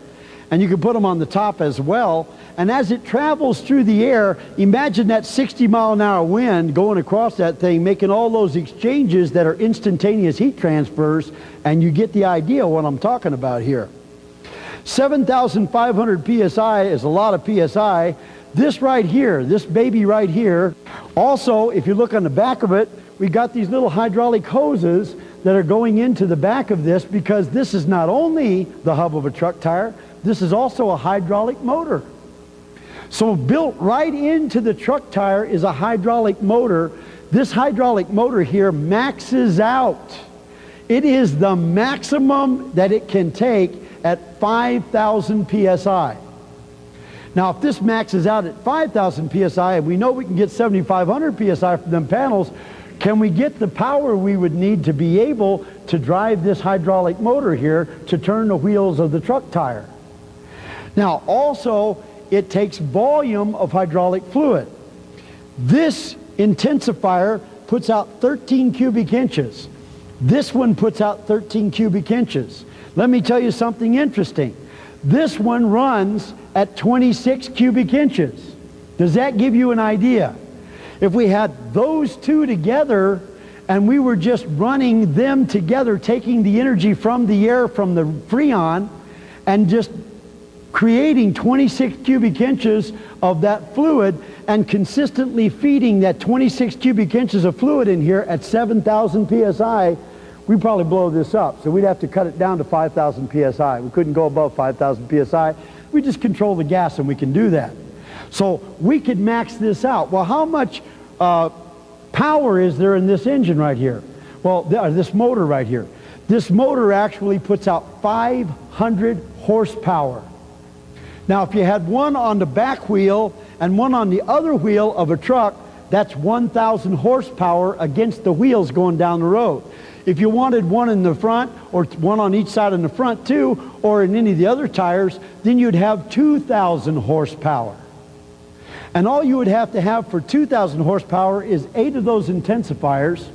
And you can put them on the top as well. And as it travels through the air, imagine that 60-mile-an-hour wind going across that thing, making all those exchanges that are instantaneous heat transfers, and you get the idea of what I'm talking about here. 7,500 PSI is a lot of PSI. This right here, this baby right here, also, if you look on the back of it, we got these little hydraulic hoses that are going into the back of this, because this is not only the hub of a truck tire, this is also a hydraulic motor. So built right into the truck tire is a hydraulic motor. This hydraulic motor here maxes out. It is the maximum that it can take at 5,000 PSI. Now, if this maxes out at 5,000 PSI, and we know we can get 7,500 PSI from them panels, can we get the power we would need to be able to drive this hydraulic motor here to turn the wheels of the truck tire? Now, also, it takes volume of hydraulic fluid. This intensifier puts out 13 cubic inches. This one puts out 13 cubic inches. Let me tell you something interesting. This one runs at 26 cubic inches. Does that give you an idea? If we had those two together and we were just running them together, taking the energy from the air from the Freon and just creating 26 cubic inches of that fluid and consistently feeding that 26 cubic inches of fluid in here at 7,000 PSI, we'd probably blow this up. So we'd have to cut it down to 5,000 PSI. We couldn't go above 5,000 PSI. We just control the gas and we can do that. So we could max this out. Well, how much power is there in this engine right here? Well, this motor right here. This motor actually puts out 500 horsepower. Now, if you had one on the back wheel and one on the other wheel of a truck, that's 1,000 horsepower against the wheels going down the road. If you wanted one in the front, or one on each side in the front too, or in any of the other tires, then you'd have 2,000 horsepower. And all you would have to have for 2,000 horsepower is 8 of those intensifiers,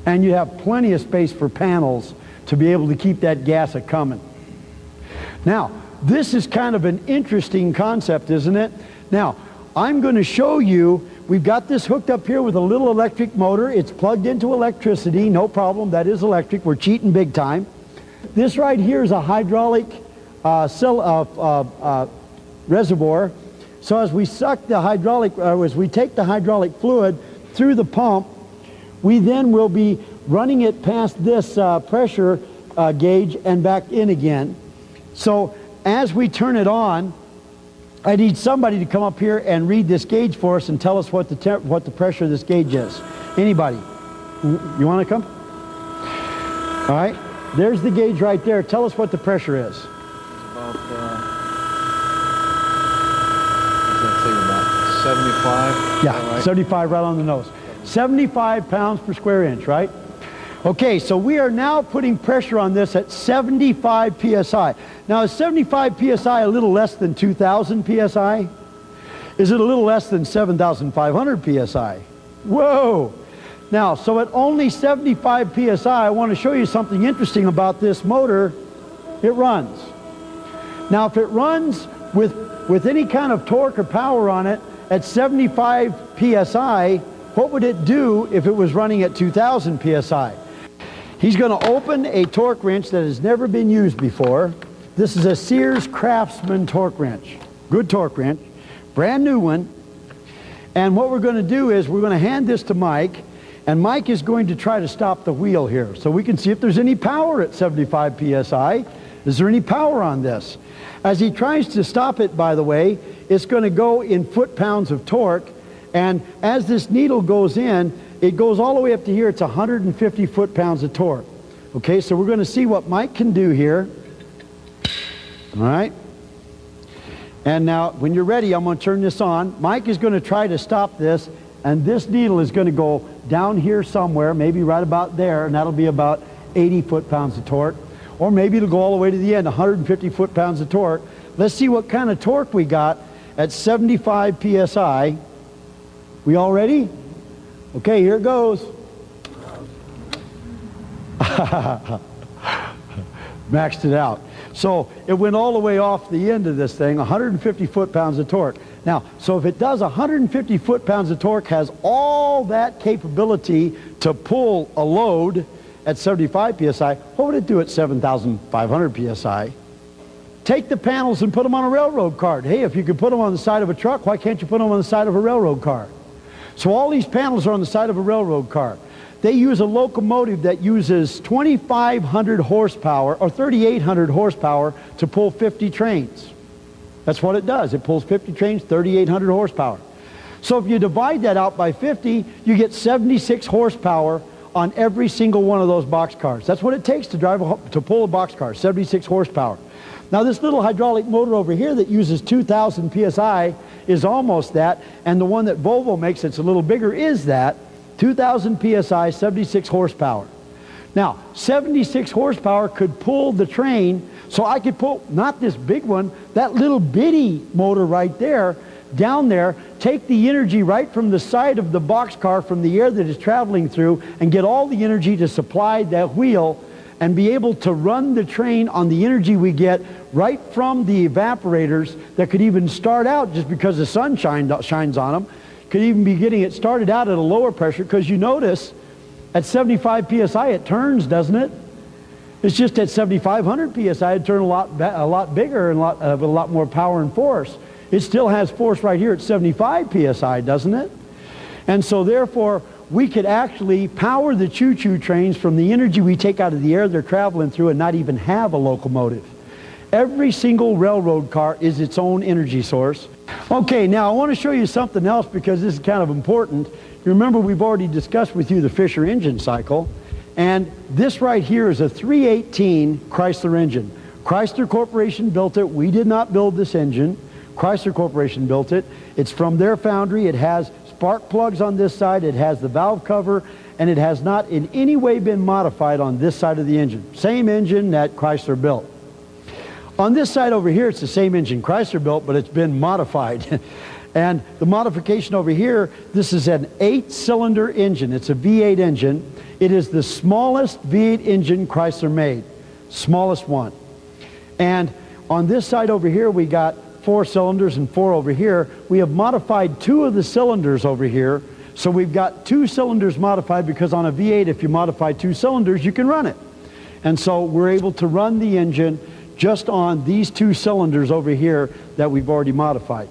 and you have plenty of space for panels to be able to keep that gas a-coming. Now, this is kind of an interesting concept, isn't it? Now, I'm going to show you, we've got this hooked up here with a little electric motor. It's plugged into electricity, no problem, that is electric. We're cheating big time. This right here is a hydraulic reservoir. So as we suck the hydraulic, as we take the hydraulic fluid through the pump, we then will be running it past this pressure gauge and back in again. So as we turn it on, I need somebody to come up here and read this gauge for us and tell us what the pressure of this gauge is. Anybody? You want to come? All right. There's the gauge right there. Tell us what the pressure is. It's about 75. Yeah, right? 75 right on the nose. 75 pounds per square inch, right? Okay, so we are now putting pressure on this at 75 psi. Now, is 75 psi a little less than 2,000 psi? Is it a little less than 7,500 psi? Whoa! Now, so at only 75 psi, I want to show you something interesting about this motor. It runs. Now, if it runs with any kind of torque or power on it at 75 psi, what would it do if it was running at 2,000 psi? He's going to open a torque wrench that has never been used before. This is a Sears Craftsman torque wrench. Good torque wrench. Brand new one. And what we're going to do is we're going to hand this to Mike, and Mike is going to try to stop the wheel here so we can see if there's any power at 75 psi. Is there any power on this? As he tries to stop it, by the way, it's going to go in foot-pounds of torque, and as this needle goes in, it goes all the way up to here. It's 150 foot-pounds of torque. Okay, so we're going to see what Mike can do here. All right. And now, when you're ready, I'm going to turn this on. Mike is going to try to stop this, and this needle is going to go down here somewhere, maybe right about there, and that'll be about 80 foot-pounds of torque. Or maybe it'll go all the way to the end, 150 foot-pounds of torque. Let's see what kind of torque we got at 75 psi. We all ready? Okay, here it goes. Maxed it out. So it went all the way off the end of this thing, 150 foot-pounds of torque. Now, so if it does 150 foot-pounds of torque, has all that capability to pull a load at 75 psi, what would it do at 7,500 psi? Take the panels and put them on a railroad car. Hey, if you could put them on the side of a truck, why can't you put them on the side of a railroad car? So all these panels are on the side of a railroad car. They use a locomotive that uses 2,500 horsepower or 3,800 horsepower to pull 50 trains. That's what it does. It pulls 50 trains, 3,800 horsepower. So if you divide that out by 50, you get 76 horsepower on every single one of those boxcars. That's what it takes to pull a boxcar, 76 horsepower. Now this little hydraulic motor over here that uses 2,000 psi is almost that, and the one that Volvo makes that's a little bigger is that, 2,000 psi, 76 horsepower. Now, 76 horsepower could pull the train, so I could pull, not this big one, that little bitty motor right there, down there, take the energy right from the side of the boxcar, from the air that is traveling through, and get all the energy to supply that wheel, and be able to run the train on the energy we get right from the evaporators that could even start out, just because the sun shines on them, could even be getting it started out at a lower pressure, because you notice at 75 psi it turns, doesn't it? It's just at 7,500 psi it turns a lot bigger and with a lot more power and force. It still has force right here at 75 psi, doesn't it? And so therefore, we could actually power the choo-choo trains from the energy we take out of the air they're traveling through and not even have a locomotive. Every single railroad car is its own energy source. Okay, now I want to show you something else, because this is kind of important. Remember, we've already discussed with you the Fisher engine cycle, and this right here is a 318 Chrysler engine. Chrysler Corporation built it. We did not build this engine. Chrysler Corporation built it. It's from their foundry. It has spark plugs on this side, it has the valve cover, and it has not in any way been modified on this side of the engine. Same engine that Chrysler built. On this side over here, it's the same engine Chrysler built, but it's been modified. And the modification over here, this is an 8-cylinder engine. It's a V8 engine. It is the smallest V8 engine Chrysler made. Smallest one. And on this side over here, we got 4 cylinders and 4 over here. We have modified 2 of the cylinders over here. So we've got 2 cylinders modified, because on a V8, if you modify 2 cylinders, you can run it. And so we're able to run the engine just on these 2 cylinders over here that we've already modified.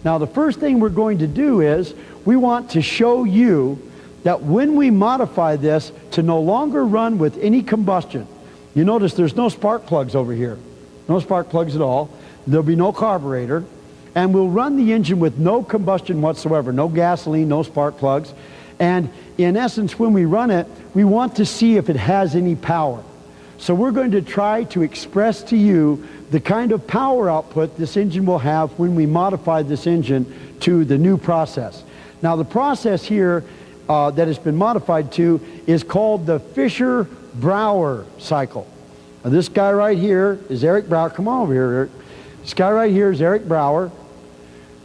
Now, the first thing we're going to do is we want to show you that when we modify this to no longer run with any combustion, you notice there's no spark plugs over here. No spark plugs at all. There'll be no carburetor. And we'll run the engine with no combustion whatsoever. No gasoline, no spark plugs. And in essence, when we run it, we want to see if it has any power. So we're going to try to express to you the kind of power output this engine will have when we modify this engine to the new process. Now, the process here that has been modified to is called the Fisher-Brower cycle. Now, this guy right here is Eric Brower. Come on over here, Eric. This guy right here is Eric Brower.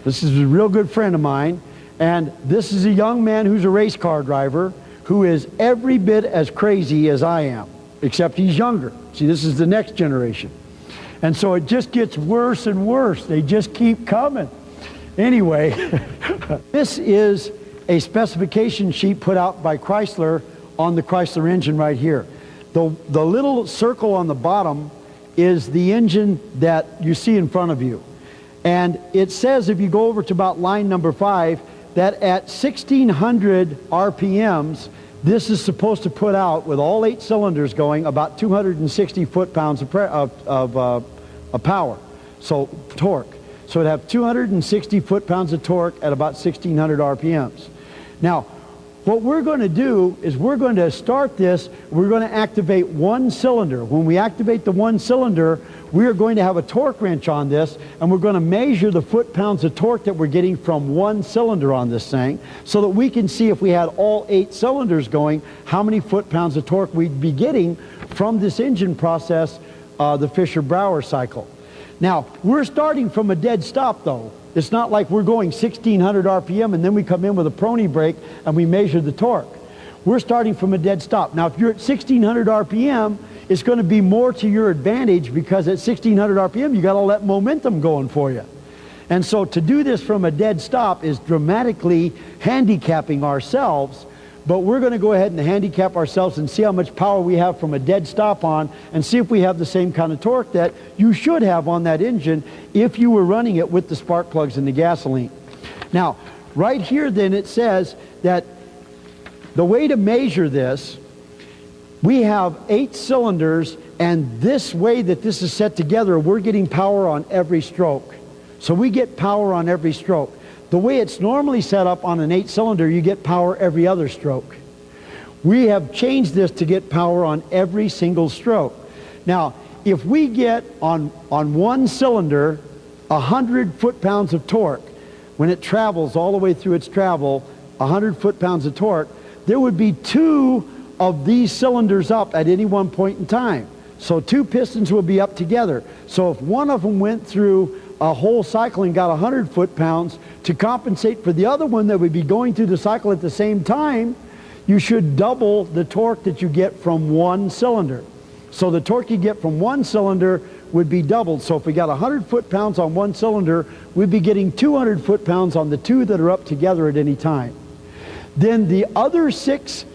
This is a real good friend of mine. And this is a young man who's a race car driver who is every bit as crazy as I am, except he's younger. See, this is the next generation. And so it just gets worse and worse. They just keep coming. Anyway, this is a specification sheet put out by Chrysler on the Chrysler engine right here. The little circle on the bottom is the engine that you see in front of you. And it says, if you go over to about line number 5, that at 1600 RPMs, this is supposed to put out, with all 8 cylinders going, about 260 foot-pounds of power, so torque. So it'd have 260 foot-pounds of torque at about 1600 RPMs. Now, what we're going to do is we're going to start this, we're going to activate 1 cylinder. When we activate the 1 cylinder, we are going to have a torque wrench on this, and we're going to measure the foot-pounds of torque that we're getting from 1 cylinder on this thing, so that we can see if we had all 8 cylinders going, how many foot-pounds of torque we'd be getting from this engine process, the Fisher-Brower cycle. Now, we're starting from a dead stop, though. It's not like we're going 1600 RPM and then we come in with a prony brake and we measure the torque. We're starting from a dead stop. Now, if you're at 1600 RPM, it's going to be more to your advantage, because at 1600 RPM, you got all that momentum going for you. And so to do this from a dead stop is dramatically handicapping ourselves, but we're going to go ahead and handicap ourselves and see how much power we have from a dead stop on, and see if we have the same kind of torque that you should have on that engine if you were running it with the spark plugs and the gasoline. Now, right here then it says that the way to measure this, we have 8 cylinders, and this way that this is set together, we're getting power on every stroke. So we get power on every stroke. The way it's normally set up on an 8-cylinder, you get power every other stroke. We have changed this to get power on every single stroke. Now, if we get on 1 cylinder 100 foot-pounds of torque, when it travels all the way through its travel, 100 foot-pounds of torque, there would be 2 of these cylinders up at any one point in time. So 2 pistons will be up together. So if one of them went through a whole cycle and got 100 foot-pounds, to compensate for the other one that would be going through the cycle at the same time, you should double the torque that you get from 1 cylinder. So the torque you get from 1 cylinder would be doubled. So if we got 100 foot-pounds on 1 cylinder, we'd be getting 200 foot-pounds on the 2 that are up together at any time. Then the other 6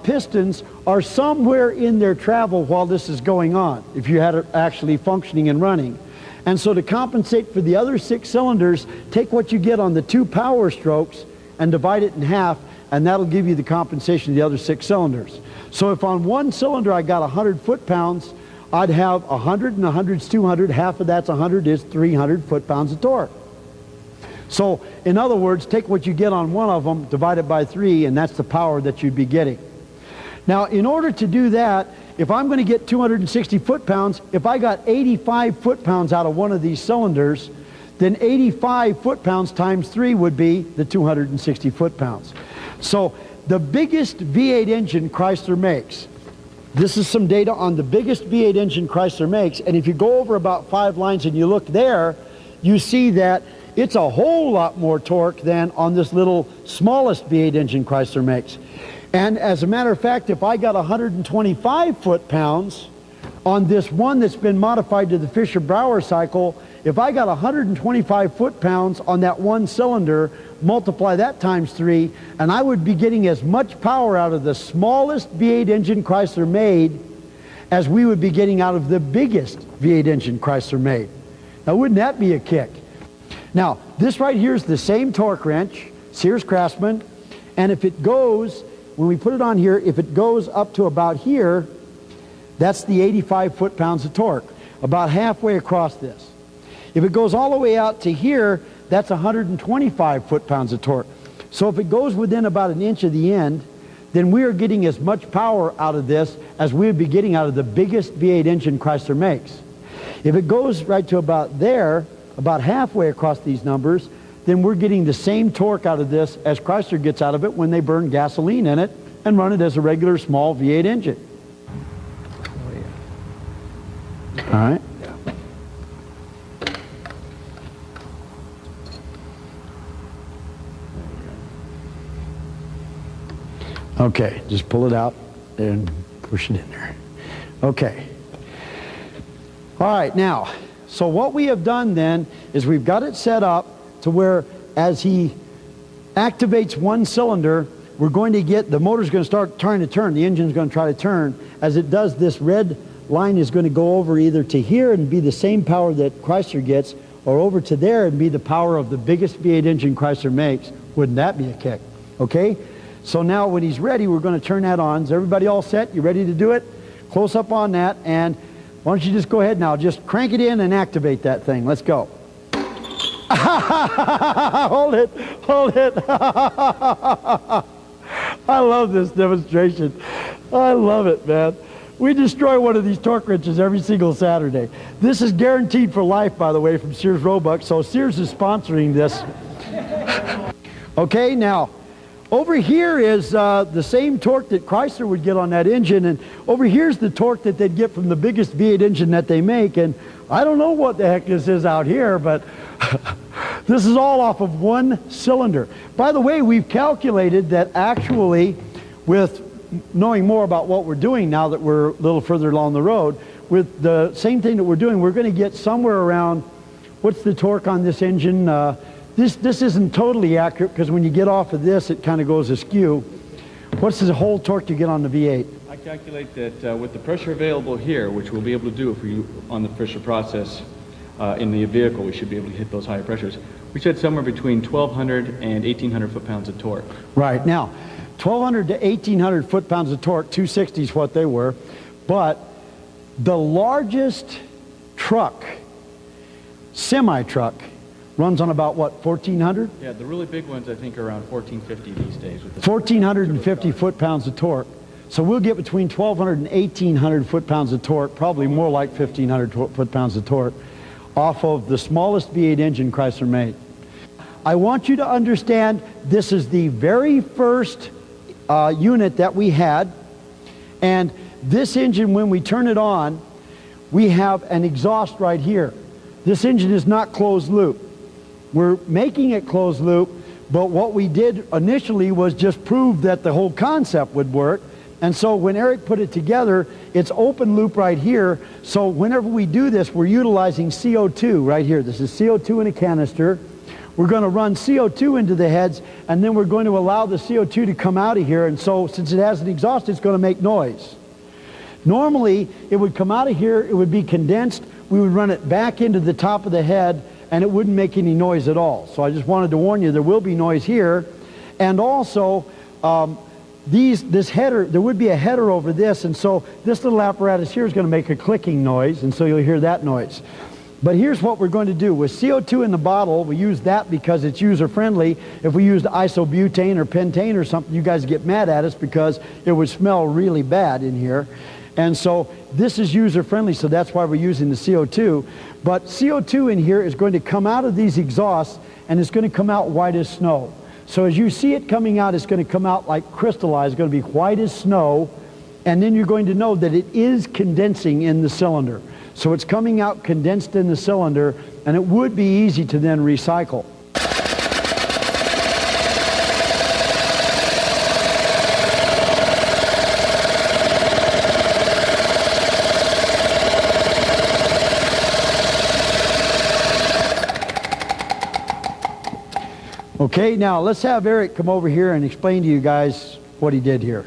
pistons are somewhere in their travel while this is going on, if you had it actually functioning and running. And so to compensate for the other 6 cylinders, take what you get on the 2 power strokes and divide it in half, and that'll give you the compensation of the other 6 cylinders. So if on 1 cylinder I got 100 foot-pounds, I'd have 100 and 100's 200, half of that's 100 is 300 foot-pounds of torque. So in other words, take what you get on one of them, divide it by 3, and that's the power that you'd be getting. Now, in order to do that, if I'm going to get 260 foot-pounds, if I got 85 foot-pounds out of one of these cylinders, then 85 foot-pounds times 3 would be the 260 foot-pounds. So the biggest V8 engine Chrysler makes, this is some data on the biggest V8 engine Chrysler makes, and if you go over about 5 lines and you look there, you see that it's a whole lot more torque than on this little smallest V8 engine Chrysler makes. And as a matter of fact, if I got 125 foot-pounds on this one that's been modified to the Fisher-Brauer cycle, if I got 125 foot-pounds on that one cylinder, multiply that times 3, and I would be getting as much power out of the smallest V8 engine Chrysler made as we would be getting out of the biggest V8 engine Chrysler made. Now, wouldn't that be a kick? Now, this right here is the same torque wrench, Sears Craftsman, and if it goes, when we put it on here, if it goes up to about here, that's the 85 foot-pounds of torque, about halfway across this. If it goes all the way out to here, that's 125 foot-pounds of torque. So if it goes within about an inch of the end, then we are getting as much power out of this as we would be getting out of the biggest V8 engine Chrysler makes. If it goes right to about there, about halfway across these numbers, then we're getting the same torque out of this as Chrysler gets out of it when they burn gasoline in it and run it as a regular small V8 engine. All right. Okay, just pull it out and push it in there. Okay. All right, now, so what we have done then is we've got it set up to where as he activates one cylinder, we're going to get, the motor's going to start trying to turn, the engine's going to try to turn. As it does, this red line is going to go over either to here and be the same power that Chrysler gets, or over to there and be the power of the biggest V8 engine Chrysler makes. Wouldn't that be a kick? Okay? So now when he's ready, we're going to turn that on. Is everybody all set? You ready to do it? Close up on that, and why don't you just go ahead now, just crank it in and activate that thing. Let's go. Hold it, hold it. I love this demonstration. I love it, man. We destroy one of these torque wrenches every single Saturday. This is guaranteed for life, by the way, from Sears Roebuck, so Sears is sponsoring this. Okay, now, over here is the same torque that Chrysler would get on that engine, and over here's the torque that they'd get from the biggest V8 engine that they make, and I don't know what the heck this is out here, but this is all off of one cylinder. By the way, we've calculated that actually, with knowing more about what we're doing now that we're a little further along the road, with the same thing that we're doing, we're going to get somewhere around, what's the torque on this engine? This isn't totally accurate because when you get off of this, it kind of goes askew. What's the whole torque you get on the V8? I calculate that with the pressure available here, which we'll be able to do if we on the Fisher process in the vehicle, we should be able to hit those higher pressures. We should somewhere between 1,200 and 1,800 foot-pounds of torque. Right. Now, 1,200 to 1,800 foot-pounds of torque, 260 is what they were, but the largest truck, semi-truck, runs on about, what, 1,400? Yeah, the really big ones I think are around 1,450 these days. With the 1,450 foot-pounds of torque. So we'll get between 1,200 and 1,800 foot-pounds of torque, probably more like 1,500 foot-pounds of torque, off of the smallest V8 engine Chrysler made. I want you to understand this is the very first unit that we had, and this engine, when we turn it on, we have an exhaust right here. This engine is not closed loop. We're making it closed loop, but what we did initially was just prove that the whole concept would work. And so when Eric put it together, it's open loop right here. So whenever we do this, we're utilizing CO2 right here. This is CO2 in a canister. We're going to run CO2 into the heads, and then we're going to allow the CO2 to come out of here. And so since it has an exhaust, it's going to make noise. Normally, it would come out of here, it would be condensed, we would run it back into the top of the head, and it wouldn't make any noise at all. So I just wanted to warn you, there will be noise here. And also, this header, there would be a header over this, and so this little apparatus here is going to make a clicking noise, and so you'll hear that noise. But here's what we're going to do. With CO2 in the bottle, we use that because it's user-friendly. If we used isobutane or pentane or something, you guys get mad at us because it would smell really bad in here. And so this is user-friendly, so that's why we're using the CO2. But CO2 in here is going to come out of these exhausts, and it's going to come out white as snow. So as you see it coming out, it's going to come out like crystallized. It's going to be white as snow, and then you're going to know that it is condensing in the cylinder. So it's coming out condensed in the cylinder, and it would be easy to then recycle. Okay, now let's have Eric come over here and explain to you guys what he did here.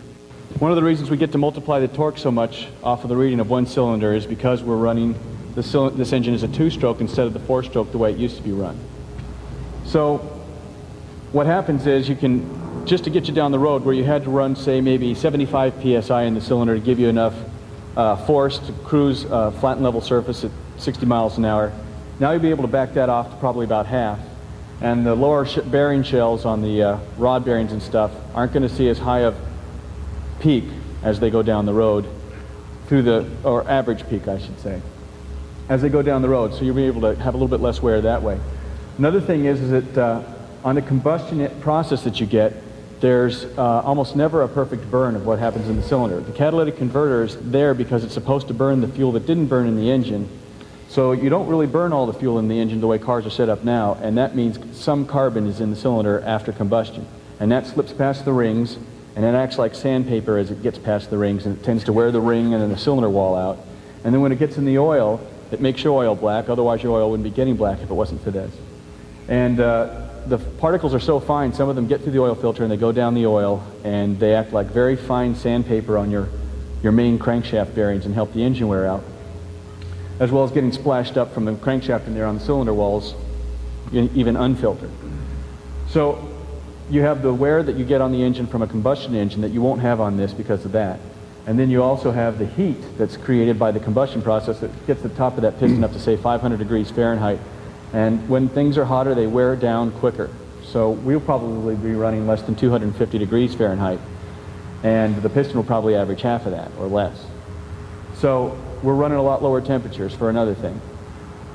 One of the reasons we get to multiply the torque so much off of the reading of one cylinder is because we're running this engine as a two-stroke instead of the four-stroke the way it used to be run. So what happens is you can, just to get you down the road where you had to run, say, maybe 75 psi in the cylinder to give you enough force to cruise a flat and level surface at 60 miles an hour, now you'll be able to back that off to probably about half. And the lower bearing shells on the rod bearings and stuff aren't going to see as high of peak as they go down the road through the, or average peak I should say, as they go down the road. So you'll be able to have a little bit less wear that way. Another thing is that on the combustion process that you get, there's almost never a perfect burn of what happens in the cylinder. The catalytic converter is there because it's supposed to burn the fuel that didn't burn in the engine. So you don't really burn all the fuel in the engine the way cars are set up now, and that means some carbon is in the cylinder after combustion. And that slips past the rings, and it acts like sandpaper as it gets past the rings, and it tends to wear the ring and then the cylinder wall out. And then when it gets in the oil, it makes your oil black, otherwise your oil wouldn't be getting black if it wasn't for this. And the particles are so fine, some of them get through the oil filter and they go down the oil, and they act like very fine sandpaper on your main crankshaft bearings and help the engine wear out, as well as getting splashed up from the crankshaft in there on the cylinder walls, even unfiltered. So you have the wear that you get on the engine from a combustion engine that you won't have on this because of that. And then you also have the heat that's created by the combustion process that gets the top of that piston up to, say, 500 degrees Fahrenheit. And when things are hotter, they wear down quicker. So we'll probably be running less than 250 degrees Fahrenheit. And the piston will probably average half of that or less. So we're running a lot lower temperatures for another thing.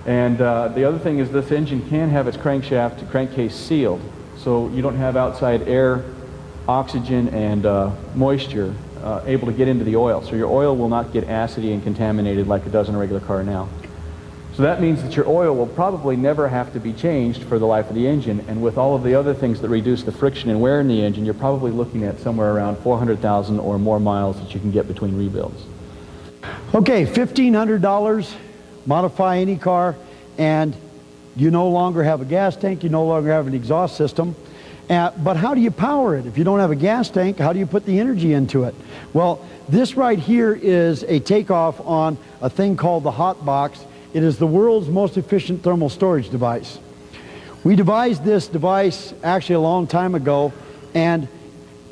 And the other thing is this engine can have its crankshaft to crankcase sealed, so you don't have outside air, oxygen, and moisture able to get into the oil. So your oil will not get acidy and contaminated like it does in a regular car now. So that means that your oil will probably never have to be changed for the life of the engine, and with all of the other things that reduce the friction and wear in the engine, you're probably looking at somewhere around 400,000 or more miles that you can get between rebuilds. Okay, $1,500, modify any car, and you no longer have a gas tank, you no longer have an exhaust system. But how do you power it? If you don't have a gas tank, how do you put the energy into it? Well, this right here is a takeoff on a thing called the hot box. It is the world's most efficient thermal storage device. We devised this device actually a long time ago, and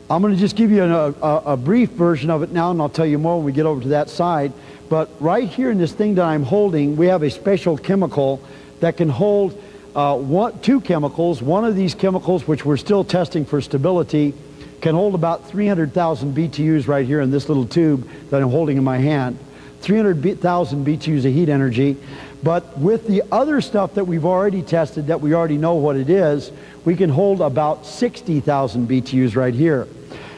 I'm going to just give you a brief version of it now, and I'll tell you more when we get over to that side. But right here in this thing that I'm holding, we have a special chemical that can hold two chemicals. One of these chemicals, which we're still testing for stability, can hold about 300,000 BTUs right here in this little tube that I'm holding in my hand. 300,000 BTUs of heat energy. But with the other stuff that we've already tested, that we already know what it is, we can hold about 60,000 BTUs right here.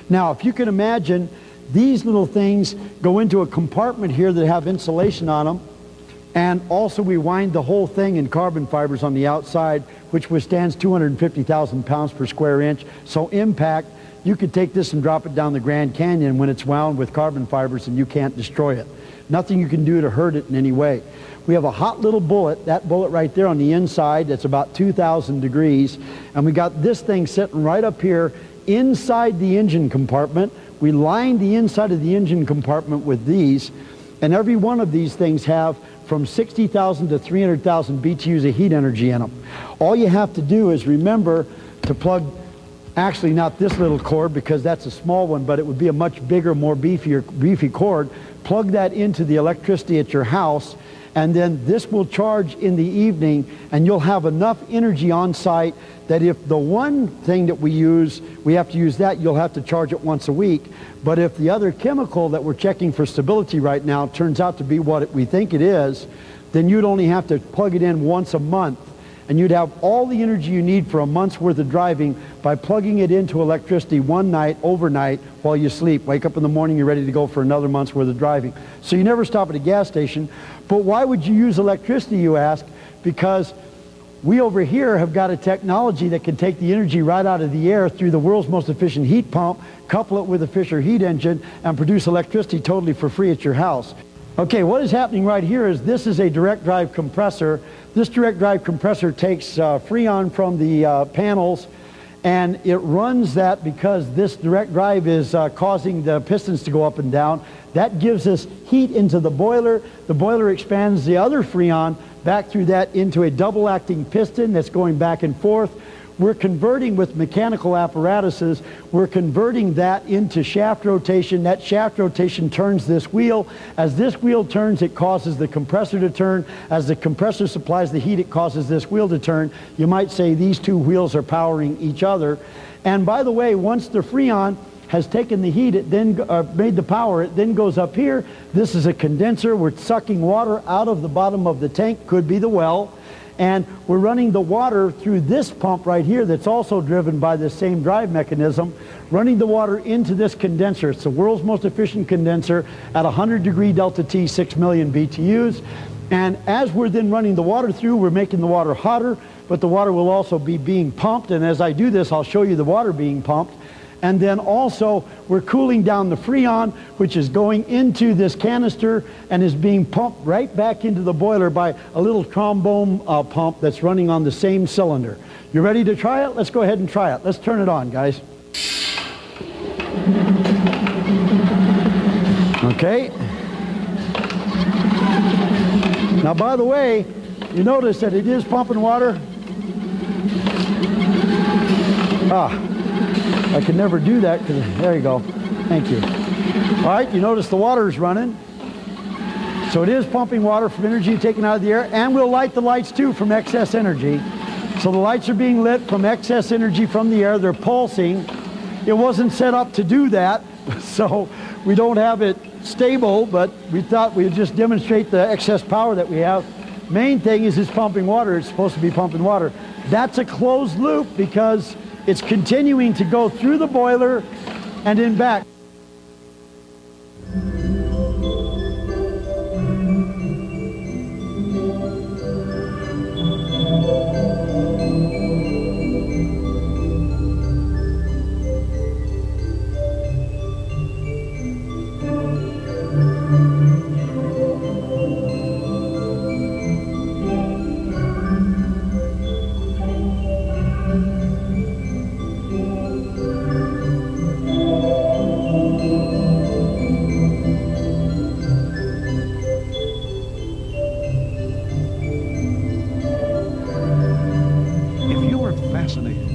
Now, if you can imagine, these little things go into a compartment here that have insulation on them, and also we wind the whole thing in carbon fibers on the outside, which withstands 250,000 pounds per square inch. So impact, you could take this and drop it down the Grand Canyon when it's wound with carbon fibers and you can't destroy it. Nothing you can do to hurt it in any way. We have a hot little bullet, that bullet right there on the inside, that's about 2,000 degrees, and we got this thing sitting right up here inside the engine compartment. We lined the inside of the engine compartment with these, and every one of these things have from 60,000 to 300,000 BTUs of heat energy in them. All you have to do is remember to plug, actually not this little cord because that's a small one, but it would be a much bigger, more beefy cord. Plug that into the electricity at your house, and then this will charge in the evening, and you'll have enough energy on site that if the one thing that we use, we have to use that, you'll have to charge it once a week. But if the other chemical that we're checking for stability right now turns out to be what we think it is, then you'd only have to plug it in once a month, and you'd have all the energy you need for a month's worth of driving by plugging it into electricity one night, overnight, while you sleep. Wake up in the morning, you're ready to go for another month's worth of driving. So you never stop at a gas station. But why would you use electricity, you ask? Because we over here have got a technology that can take the energy right out of the air through the world's most efficient heat pump, couple it with a Fisher heat engine, and produce electricity totally for free at your house. Okay, what is happening right here is this is a direct drive compressor. This direct drive compressor takes Freon from the panels, and it runs that because this direct drive is causing the pistons to go up and down. That gives us heat into the boiler. The boiler expands the other Freon back through that into a double-acting piston that's going back and forth. We're converting with mechanical apparatuses, we're converting that into shaft rotation. That shaft rotation turns this wheel. As this wheel turns, it causes the compressor to turn. As the compressor supplies the heat, it causes this wheel to turn. You might say these two wheels are powering each other. And by the way, once the Freon has taken the heat, it then made the power, it then goes up here. This is a condenser. We're sucking water out of the bottom of the tank, could be the well. And we're running the water through this pump right here that's also driven by this same drive mechanism, running the water into this condenser. It's the world's most efficient condenser at 100-degree delta T, 6 million BTUs. And as we're then running the water through, we're making the water hotter, but the water will also be being pumped. And as I do this, I'll show you the water being pumped. And then also, we're cooling down the Freon, which is going into this canister and is being pumped right back into the boiler by a little trombone pump that's running on the same cylinder. You ready to try it? Let's go ahead and try it. Let's turn it on, guys. Okay. Now, by the way, you notice that it is pumping water. I can never do that because, there you go. Thank you. All right, you notice the water is running. So it is pumping water from energy taken out of the air, and we'll light the lights too from excess energy. So the lights are being lit from excess energy from the air. They're pulsing. It wasn't set up to do that, so we don't have it stable, but we thought we'd just demonstrate the excess power that we have. Main thing is it's pumping water. It's supposed to be pumping water. That's a closed loop because it's continuing to go through the boiler and in back.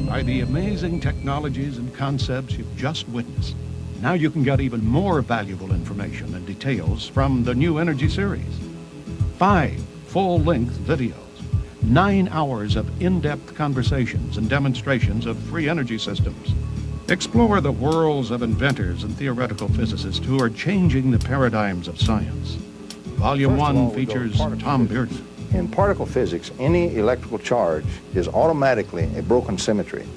By the amazing technologies and concepts you've just witnessed, now you can get even more valuable information and details from the new Energy Series. 5 full-length videos, 9 hours of in-depth conversations and demonstrations of free energy systems. Explore the worlds of inventors and theoretical physicists who are changing the paradigms of science. Volume 1 features Tom Bearden. In particle physics, any electrical charge is automatically a broken symmetry.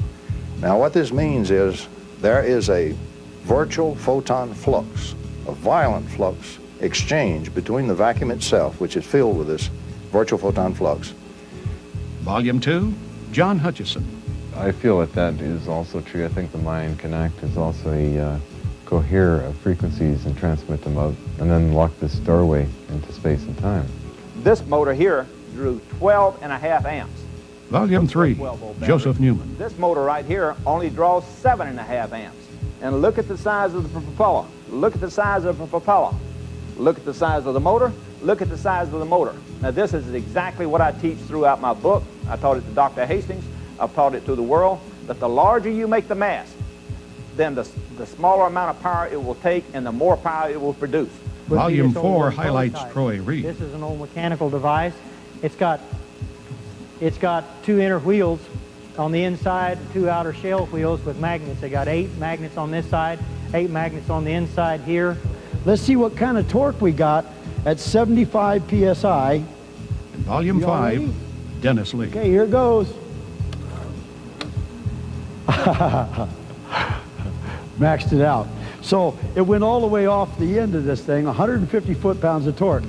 Now what this means is there is a virtual photon flux, a violent flux exchange between the vacuum itself, which is filled with this virtual photon flux. Volume 2, John Hutchison. I feel that is also true. I think the mind connect is also a cohere of frequencies and transmit them out and then lock this doorway into space and time. This motor here drew 12.5 amps. Volume 3, Joseph Newman. This motor right here only draws 7.5 amps. And look at the size of the propeller. Look at the size of the propeller. Look at the size of the motor. Look at the size of the motor. Now this is exactly what I teach throughout my book. I taught it to Dr. Hastings. I've taught it to the world. That the larger you make the mass, then the smaller amount of power it will take and the more power it will produce. would be Volume this old 4 wooden highlights prototype. Troy Reed. This is an old mechanical device. It's got 2 inner wheels on the inside, 2 outer shell wheels with magnets. They got 8 magnets on this side, 8 magnets on the inside here. Let's see what kind of torque we got at 75 psi. In Volume You all 5, ready? Dennis Lee. Okay, here it goes. Maxed it out. So it went all the way off the end of this thing, 150 foot-pounds of torque.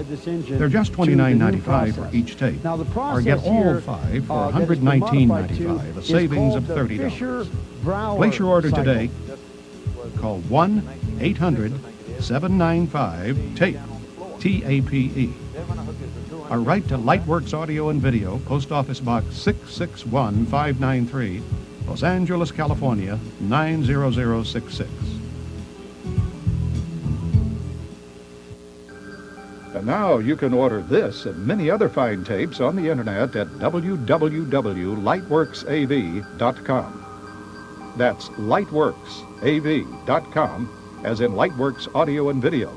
This engine. They're just to the new $29.95 for process. each tape. Now the process Or get all here, 5 for that it's been modified to $119.95, a is savings of called the $30. Fisher-Brouwer Place your order cycle. today. Call 1-800-795-TAPE, T-A-P-E. Or write to Lightworks Audio and Video, Post Office Box 661593, Los Angeles, California, 90066. And now you can order this and many other fine tapes on the internet at www.lightworksav.com. That's lightworksav.com, as in Lightworks Audio and Video.